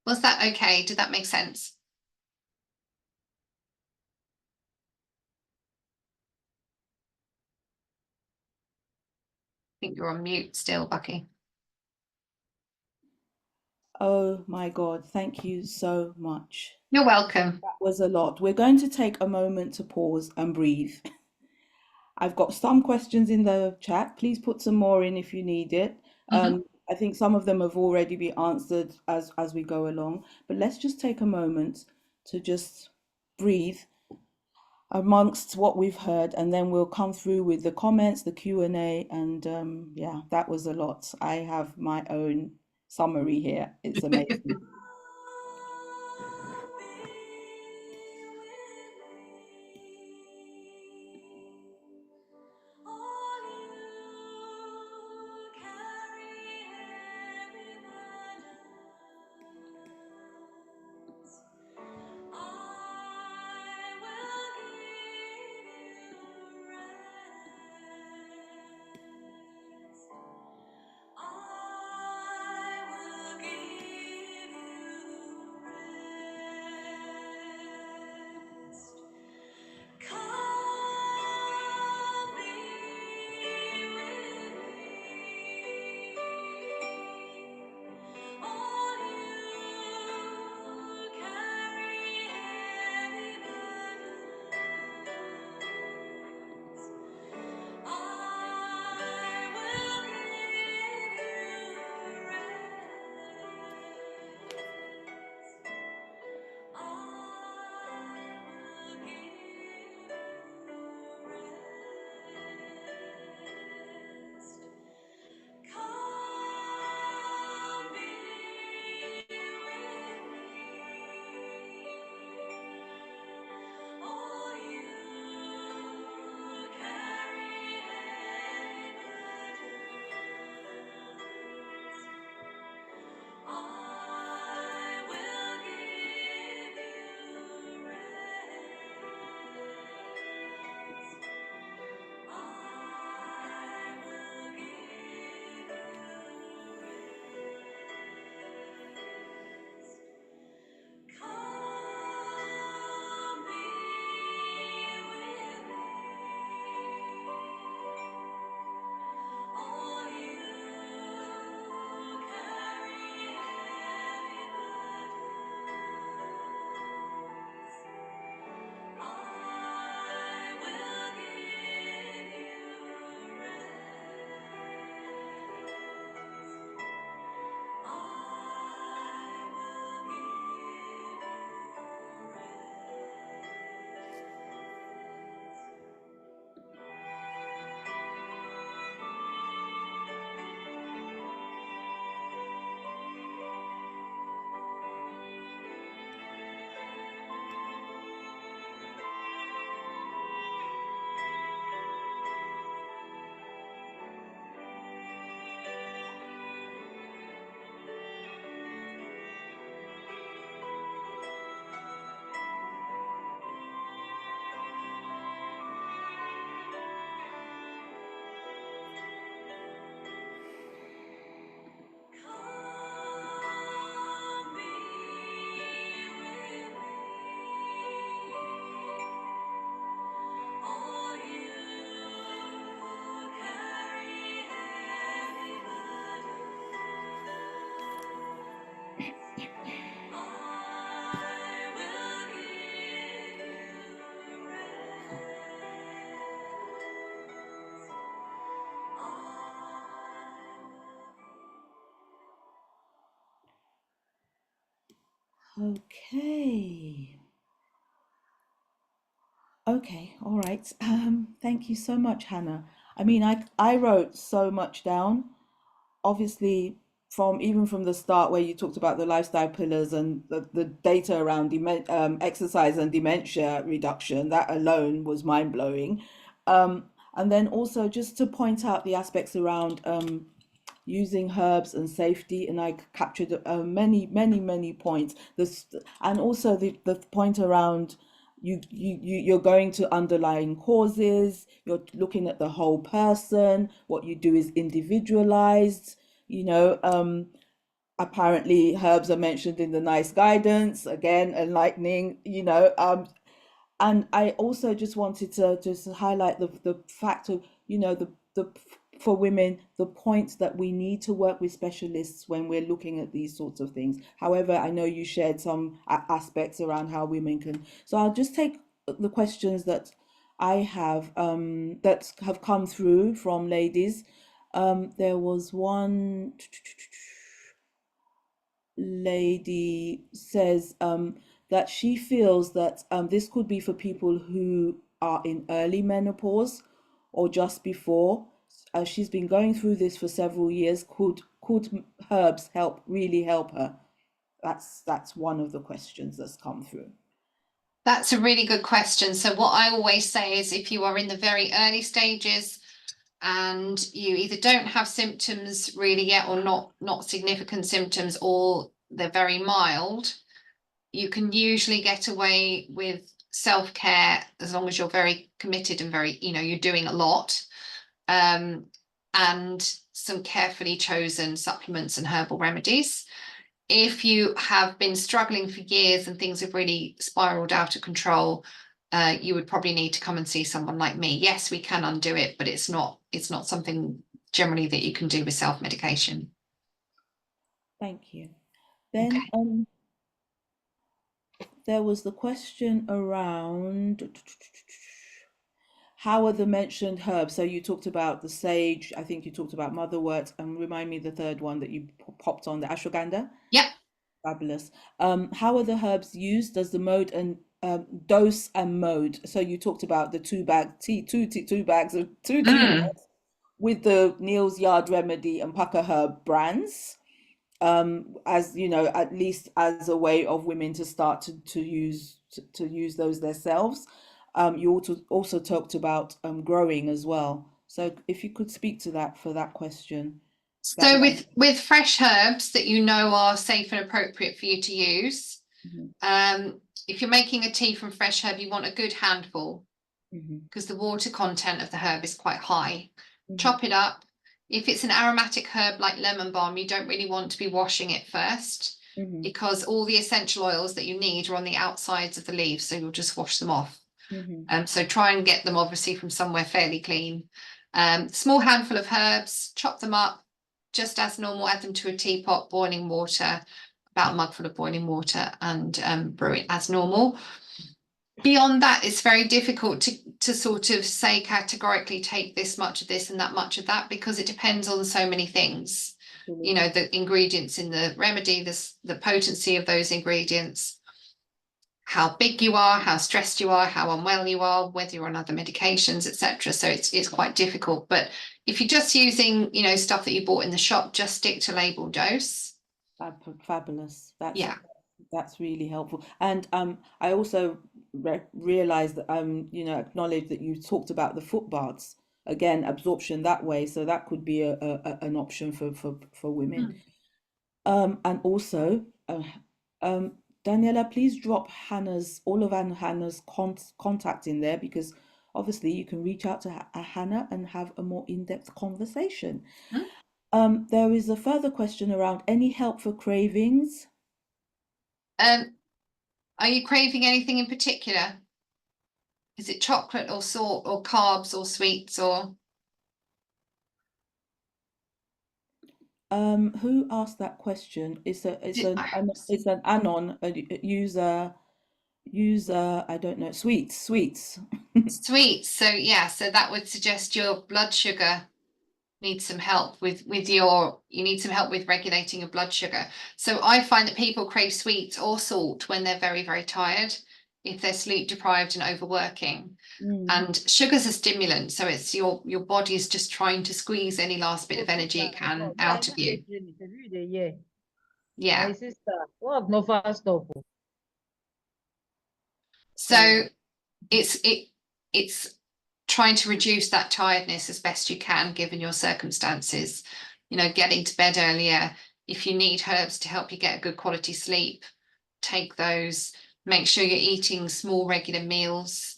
Was that okay? Did that make sense? I think you're on mute still, Bucky. Oh my God, thank you so much. You're welcome. That was a lot. We're going to take a moment to pause and breathe. I've got some questions in the chat. Please put some more in if you need it. Mhm. I think some of them have already been answered as we go along, but let's just take a moment to just breathe amongst what we've heard, and then we'll come through with the comments, the Q&A, and yeah, that was a lot. I have my own summary here. It's amazing. Okay. Okay, all right. Thank you so much, Hannah. I mean, I wrote so much down. Obviously, from even from the start where you talked about the lifestyle pillars and the data around exercise and dementia reduction, that alone was mind blowing. And then also just to point out the aspects around using herbs and safety, and I captured many points. This and also the point around you're going to underlying causes, you're looking at the whole person. What you do is individualized, you know. Apparently herbs are mentioned in the nice guidance, again enlightening, you know. And I also just wanted to just highlight the fact of, you know, the for women, the point that we need to work with specialists when we're looking at these sorts of things. However, I know you shared some aspects around how women can. So I'll just take the questions that I have that have come through from ladies. There was one lady says that she feels that this could be for people who are in early menopause or just before. She's been going through this for several years. Could herbs help really help her? That's one of the questions that's come through. That's a really good question. So what I always say is if you are in the very early stages and you either don't have symptoms really yet or not significant symptoms, or they're very mild, you can usually get away with self-care as long as you're very committed and very, you know, you're doing a lot, and some carefully chosen supplements and herbal remedies. If you have been struggling for years and things have really spiraled out of control, you would probably need to come and see someone like me. Yes, we can undo it, but it's not something generally that you can do with self-medication. Thank you. Okay. Then there was the question around how are the mentioned herbs? So you talked about the sage, I think you talked about motherwort, and remind me the third one that you popped on, the ashwagandha. Yep. Fabulous. How are the herbs used? Does the mode and dose and mode? So you talked about the two bags of two tea Mm. bags with the Neal's Yard Remedy and Pucker Herb brands, as you know, at least as a way of women to start to use those themselves. You also talked about growing as well. So if you could speak to that for that question, that So would. with fresh herbs that you know are safe and appropriate for you to use, Mhm, if you're making a tea from fresh herb, you want a good handful mhm, because the water content of the herb is quite high. mhm, Chop it up. If it's an aromatic herb like lemon balm, you don't really want to be washing it first mhm, because all the essential oils that you need are on the outsides of the leaves, so you'll just wash them off. mhm, So try and get them obviously from somewhere fairly clean. Small handful of herbs, chop them up just as normal, add them to a teapot, boiling water, about a mugful of boiling water, and brew it as normal. Beyond that, it's very difficult to sort of say categorically take this much of this and that much of that because it depends on so many things. You know, absolutely. the ingredients in the remedy, the potency of those ingredients, how big you are, how stressed you are, how unwell you are, whether you're on other medications, etc. So it's quite difficult. But if you're just using, you know, stuff that you bought in the shop, just stick to label dose. Fabulous. Yeah. That's really helpful. And I also realized that you know, acknowledge that you talked about the foot baths, again, absorption that way. So that could be an option for women. Mm. And also, Daniela, please drop all of Hannah's contact in there, because obviously you can reach out to Hannah and have a more in-depth conversation. Mm. There is a further question around any help for cravings. Um, are you craving anything in particular? Is it chocolate or salt or carbs or sweets or Who asked that question? is It's an anon, a user, I don't know, sweets. sweets? So yeah, so that would suggest your blood sugar needs some help with your you need some help with regulating your blood sugar. So I find that people crave sweets or salt when they're very, very tired, if they're sleep deprived and overworking. Mm, And sugar's a stimulant, so it's your body's just trying to squeeze any last bit of energy it can Me, I out know of you. they training. Every day, yeah. My Yeah. sister, work no fast stop. So, So it's trying to reduce that tiredness as best you can given your circumstances. You know, getting to bed earlier. If you need herbs to help you get a good quality sleep, take those. Make sure you're eating small regular meals,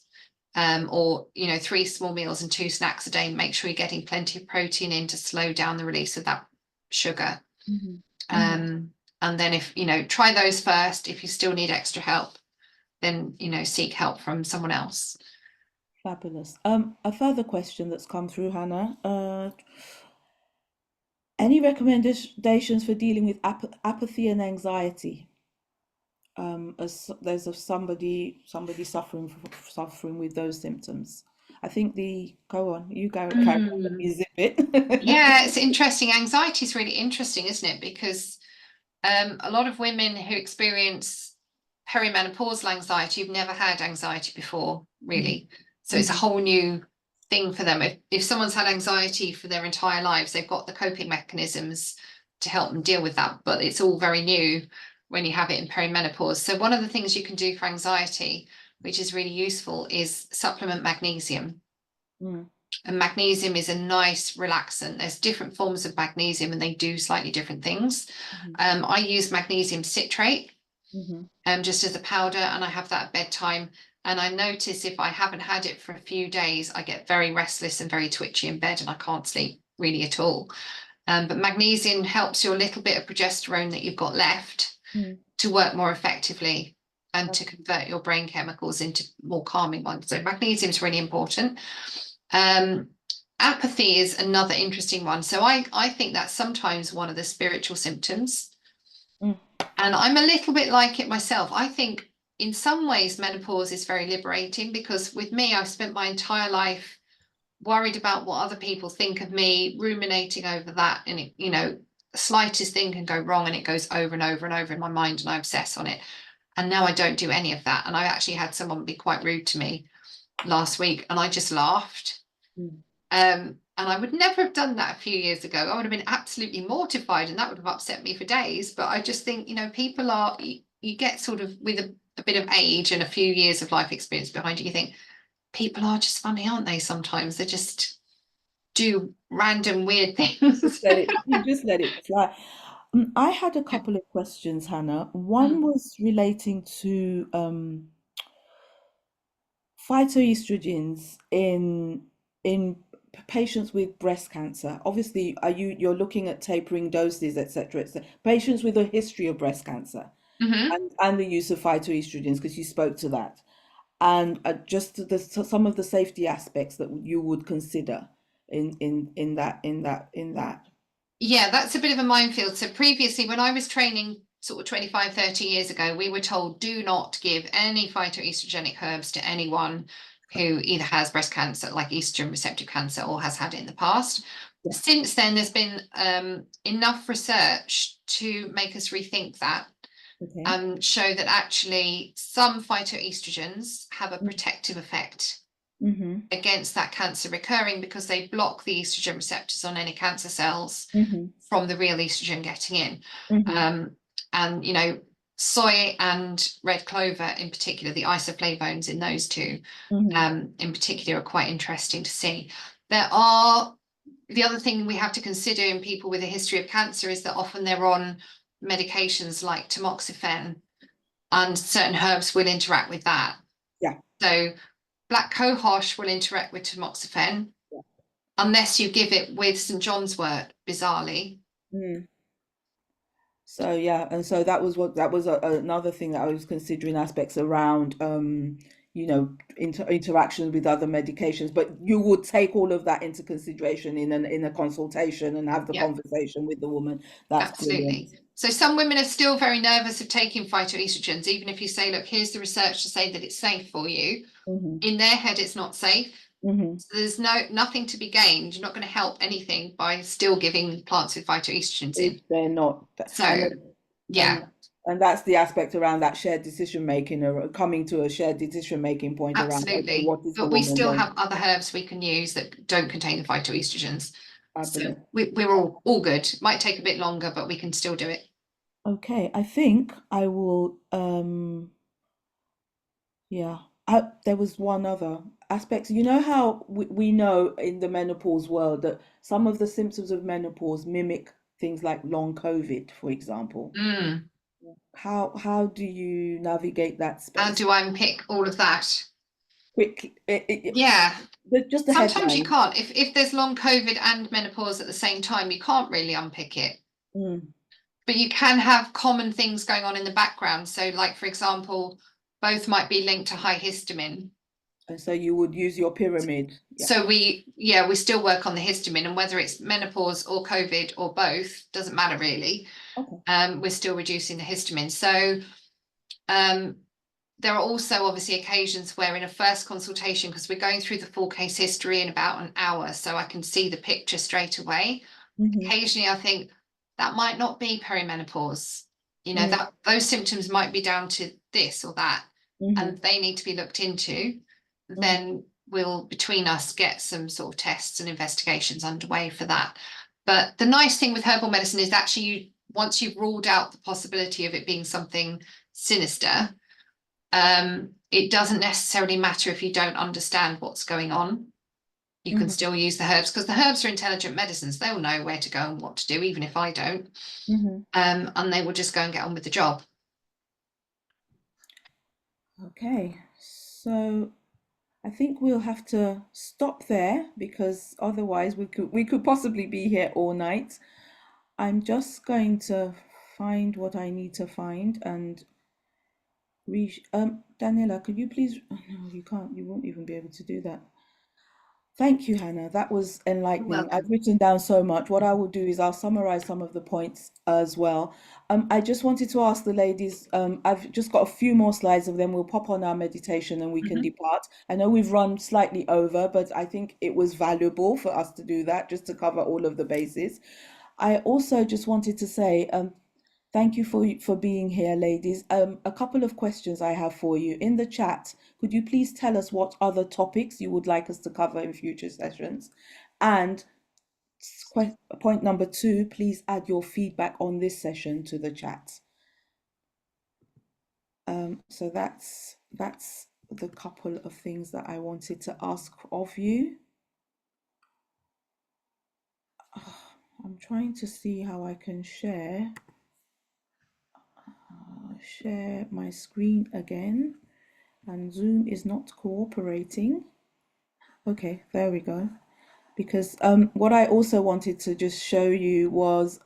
or 3 small meals and 2 snacks a day. Make sure you're getting plenty of protein in to slow down the release of that sugar. Mhm. And then if try those first. If you still need extra help, then seek help from someone else. Fabulous. A further question that's come through, Hannah. Any recommendations for dealing with apathy and anxiety? As there's somebody suffering with those symptoms. I think go on, you go carry on, let me zip it. Yeah, it's interesting. Anxiety is really interesting, isn't it? Because a lot of women who experience perimenopausal anxiety have never had anxiety before, really. So it's a whole new thing for them. If someone's had anxiety for their entire lives, they've got the coping mechanisms to help them deal with that, but it's all very new when you have it in perimenopause. So one of the things you can do for anxiety, which is really useful, is supplement magnesium. And magnesium is a nice relaxant. There's different forms of magnesium and they do slightly different things. I use magnesium citrate just as a powder, and I have that at bedtime. And I notice if I haven't had it for a few days, I get very restless and very twitchy in bed and I can't sleep really at all. But magnesium helps your little bit of progesterone that you've got left to work more effectively and to convert your brain chemicals into more calming ones. So magnesium is really important. Apathy is another interesting one. So I think that's sometimes one of the spiritual symptoms. And I'm a little bit like it myself. I think in some ways menopause is very liberating, because with me, I've spent my entire life worried about what other people think of me, ruminating over that. And the slightest thing can go wrong and it goes over and over and over in my mind and I obsess on it. And now I don't do any of that. And I actually had someone be quite rude to me last week and I just laughed. And I would never have done that a few years ago. I would have been absolutely mortified and that would have upset me for days. But I just think, people are, you get sort of with a bit of age and a few years of life experience behind you, you think people are just funny, aren't they? Sometimes they just do random weird things. You just let it fly. I had a couple of questions, Hannah. One was relating to phytoestrogens in patients with breast cancer. Obviously, you're looking at tapering doses, etc., etc. Patients with a history of breast cancer and the use of phytoestrogens, because you spoke to that, and just some of the safety aspects that you would consider in that. Yeah, that's a bit of a minefield. So previously, when I was training sort of 25, 30 years ago, we were told do not give any phytoestrogenic herbs to anyone who either has breast cancer, like estrogen receptor cancer, or has had it in the past. Yeah. Since then, there's been enough research to make us rethink that. Okay. Show that actually some phytoestrogens have a protective effect against that cancer recurring, because they block the estrogen receptors on any cancer cells from the real estrogen getting in. And soy and red clover in particular, the isoflavones in those two in particular are quite interesting to see. The other thing we have to consider in people with a history of cancer is that often they're on medications like tamoxifen, and certain herbs will interact with that. Yeah. So black cohosh will interact with tamoxifen, unless you give it with St. John's wort, bizarrely. So yeah, and so that was another thing that I was considering, aspects around interactions with other medications. But you would take all of that into consideration in a consultation and have the conversation with the woman. That's absolutely brilliant. So some women are still very nervous of taking phytoestrogens, even if you say, look, here's the research to say that it's safe for you. In their head, it's not safe. So there's nothing to be gained. You're not going to help anything by still giving plants with phytoestrogens in. They're not. So and that's the aspect around that shared decision making, or coming to a shared decision making point. Absolutely. Around, okay, but we still have other herbs we can use that don't contain the phytoestrogens. So we're all good. Might take a bit longer, but we can still do it. Okay, I think I will. There was one other aspect. You know how we know in the menopause world that some of the symptoms of menopause mimic things like long COVID, for example. how do you navigate that How space? do I unpick all of that? Quick, Yeah, just the sometimes you headline. can't. If there's long COVID and menopause at the same time, you can't really unpick it. Mm. But you can have common things going on in the background. So, like for example, both might be linked to high histamine. And so you would use your pyramid. Yeah. So we still work on the histamine, and whether it's menopause or COVID or both, doesn't matter really. Okay. We're still reducing the histamine. So there are also obviously occasions where in a first consultation, because we're going through the full case history in about an hour, so I can see the picture straight away. Mm-hmm. Occasionally I think that might not be perimenopause. Mm. That those symptoms might be down to this or that, Mm-hmm. and they need to be looked into. Mm-hmm. Then we'll, between us, get some sort of tests and investigations underway for that. But the nice thing with herbal medicine is actually once you've ruled out the possibility of it being something sinister, it doesn't necessarily matter if you don't understand what's going on. You can Mm-hmm. still use the herbs because the herbs are intelligent medicines. They'll know where to go and what to do, even if I don't. Mm-hmm. And they will just go and get on with the job. Okay. So I think we'll have to stop there because otherwise we could possibly be here all night. I'm just going to find what I need to find and Daniela, could you please? Oh, no, you can't. You won't even be able to do that. Thank you, Hannah. That was You're enlightening. I've welcome. written down so much. What I will do is I'll summarize some of the points as well. I just wanted to ask the ladies, I've just got a few more slides of them. We'll pop on our meditation and we can depart. I know we've run slightly over, but I think it was valuable for us to do that, just to cover all of the bases. I also just wanted to say, thank you for being here, ladies. A couple of questions I have for you. In the chat, could you please tell us what other topics you would like us to cover in future sessions? And point number two, please add your feedback on this session to the chat. So that's the couple of things that I wanted to ask of you. I'm trying to see how I can share my screen again, and Zoom is not cooperating. Okay, there we go. Because what I also wanted to just show you was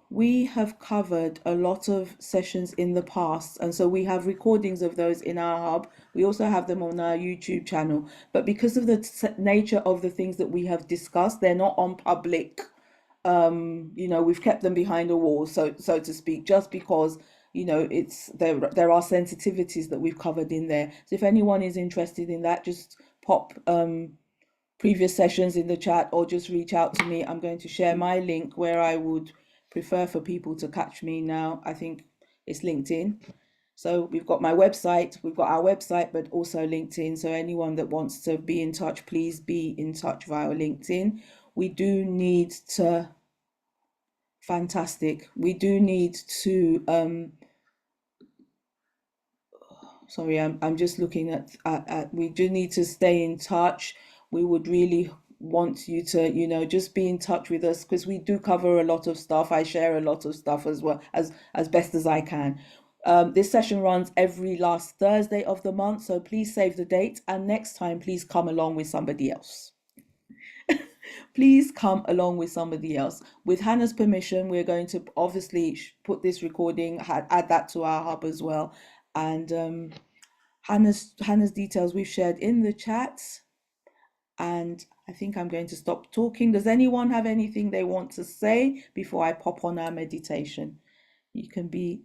we have covered a lot of sessions in the past, and so we have recordings of those in our hub. We also have them on our YouTube channel. But because of the nature of the things that we have discussed, they're not on public. We've kept them behind a wall, so to speak, just because it's there are sensitivities that we've covered in there. So if anyone is interested in that, just pop previous sessions in the chat or just reach out to me. I'm going to share my link where I would prefer for people to catch me now. I think it's LinkedIn. So we've got my website, we've got our website, but also LinkedIn. So anyone that wants to be in touch, please be in touch via LinkedIn. We do need to, fantastic. We do need to, sorry, I'm just looking at we do need to stay in touch. We would really want you to, just be in touch with us because we do cover a lot of stuff. I share a lot of stuff as well as best as I can. This session runs every last Thursday of the month, so please save the date. And next time, please come along with somebody else. Please come along with somebody else. With Hannah's permission, we're going to obviously put this recording, add that to our hub as well. And Hannah's details we've shared in the chat. And I think I'm going to stop talking. Does anyone have anything they want to say before I pop on our meditation? You can be,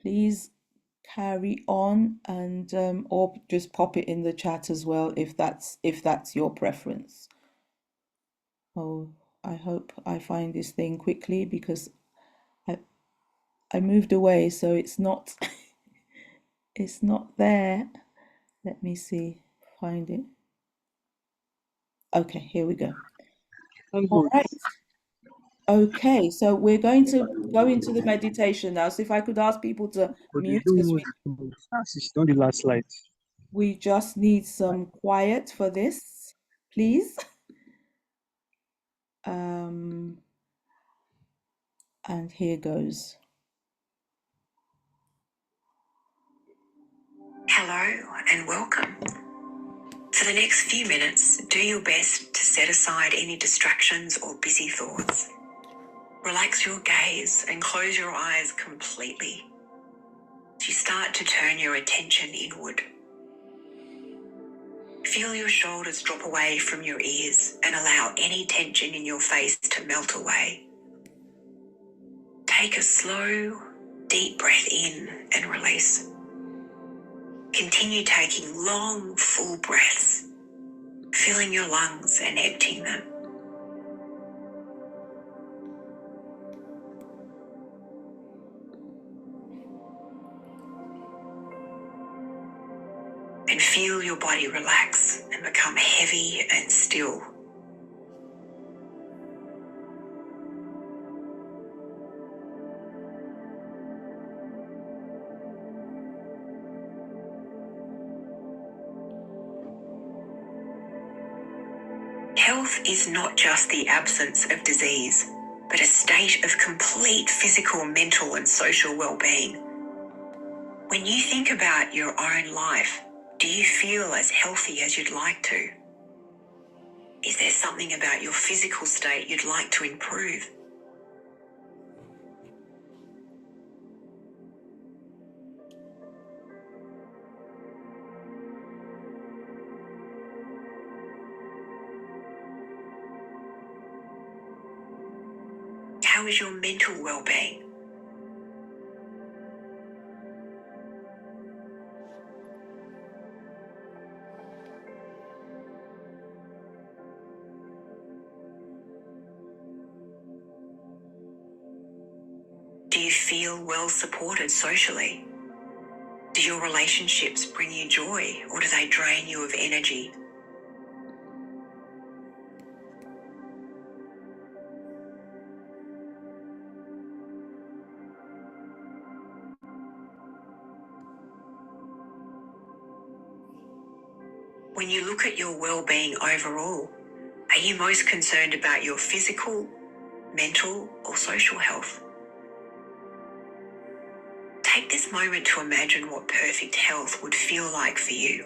please carry on and or just pop it in the chat as well if that's your preference. Oh, I hope I find this thing quickly because I moved away, so it's not it's not there. Let me see, find it. Okay, here we go. All right. Okay, so we're going to go into the meditation now. So if I could ask people to mute because She's done the last slide. we just need some quiet for this, please. And here goes. Hello and welcome. For the next few minutes, do your best to set aside any distractions or busy thoughts. Relax your gaze and close your eyes completely as you start to turn your attention inward. Feel your shoulders drop away from your ears and allow any tension in your face to melt away. Take a slow, deep breath in and release. Continue taking long, full breaths, filling your lungs and emptying them. And feel your body relax and become heavy and still. Health is not just the absence of disease, but a state of complete physical, mental, and social well-being. When you think about your own life, do you feel as healthy as you'd like to? Is there something about your physical state you'd like to improve? How is your mental well-being? Do you feel well supported socially? Do your relationships bring you joy, or do they drain you of energy? When you look at your well-being overall, are you most concerned about your physical, mental, or social health? Take this moment to imagine what perfect health would feel like for you.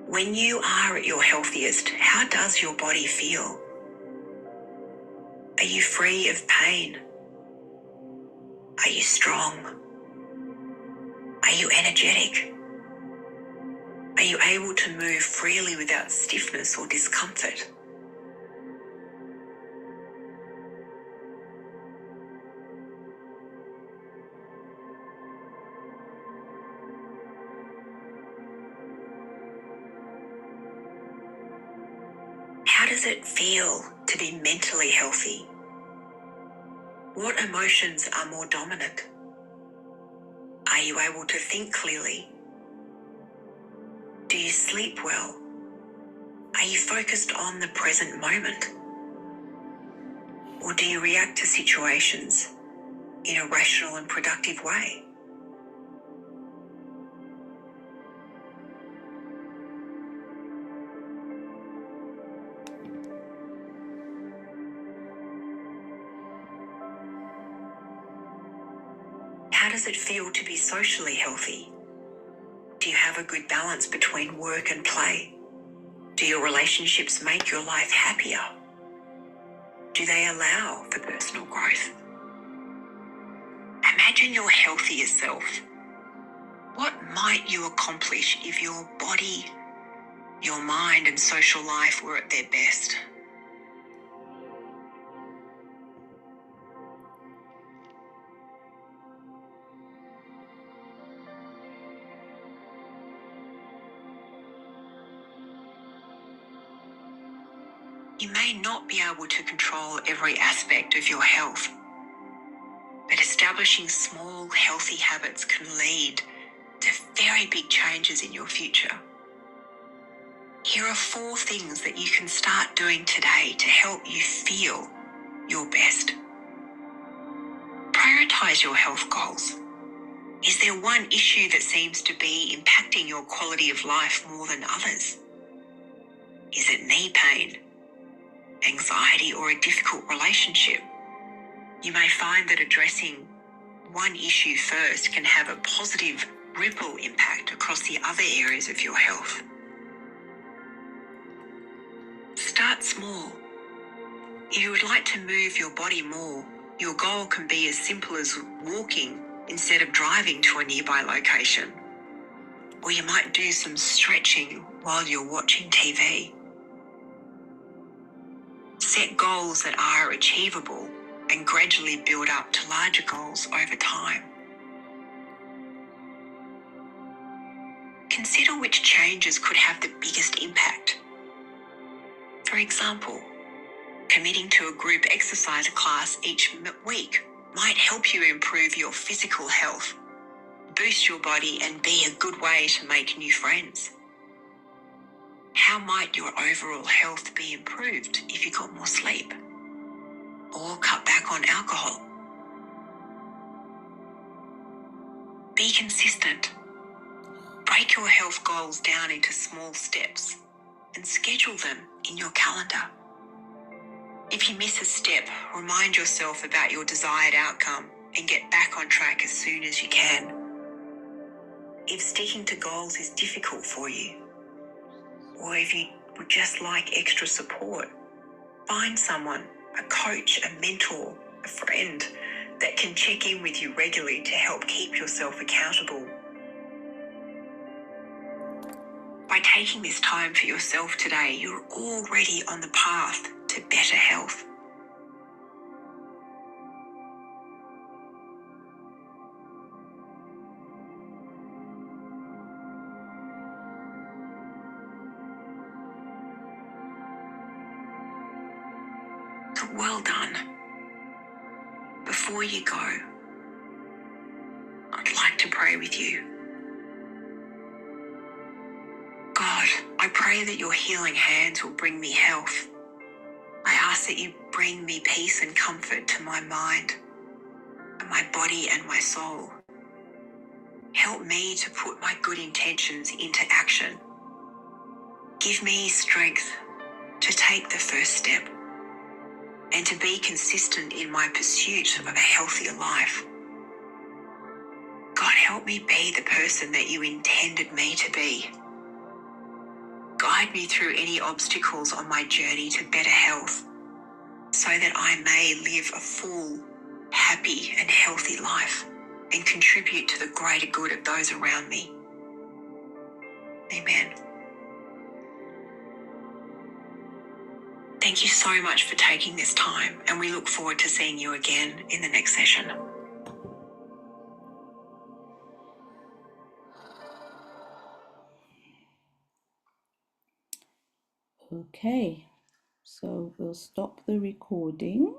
When you are at your healthiest, how does your body feel? Are you free of pain? Are you strong? Are you energetic? Are you able to move freely without stiffness or discomfort? How does it feel to be mentally healthy? What emotions are more dominant? Are you able to think clearly? Do you sleep well? Are you focused on the present moment? Or do you react to situations in a rational and productive way? How does it feel to be socially healthy? Do you have a good balance between work and play? Do your relationships make your life happier? Do they allow for personal growth? Imagine your healthier self. What might you accomplish if your body, your mind, and social life were at their best? You may not be able to control every aspect of your health, but establishing small, healthy habits can lead to very big changes in your future. Here are 4 things that you can start doing today to help you feel your best. Prioritize your health goals. Is there one issue that seems to be impacting your quality of life more than others? Is it knee pain, anxiety, or a difficult relationship? You may find that addressing one issue first can have a positive ripple impact across the other areas of your health. Start small. If you would like to move your body more, your goal can be as simple as walking instead of driving to a nearby location. Or you might do some stretching while you're watching TV. Set goals that are achievable and gradually build up to larger goals over time. Consider which changes could have the biggest impact. For example, committing to a group exercise class each week might help you improve your physical health, boost your body, and be a good way to make new friends. How might your overall health be improved if you got more sleep or cut back on alcohol? Be consistent. Break your health goals down into small steps and schedule them in your calendar. If you miss a step, remind yourself about your desired outcome and get back on track as soon as you can. If sticking to goals is difficult for you, or if you would just like extra support, find someone, a coach, a mentor, a friend that can check in with you regularly to help keep yourself accountable. By taking this time for yourself today, you're already on the path to better health. So well done. Before you go, I'd like to pray with you. God, I pray that your healing hands will bring me health. I ask that you bring me peace and comfort to my mind, and my body and my soul. Help me to put my good intentions into action. Give me strength to take the first step and to be consistent in my pursuit of a healthier life. God, help me be the person that you intended me to be. Guide me through any obstacles on my journey to better health so that I may live a full, happy and healthy life and contribute to the greater good of those around me. Amen. Thank you so much for taking this time, and we look forward to seeing you again in the next session. Okay, so we'll stop the recording.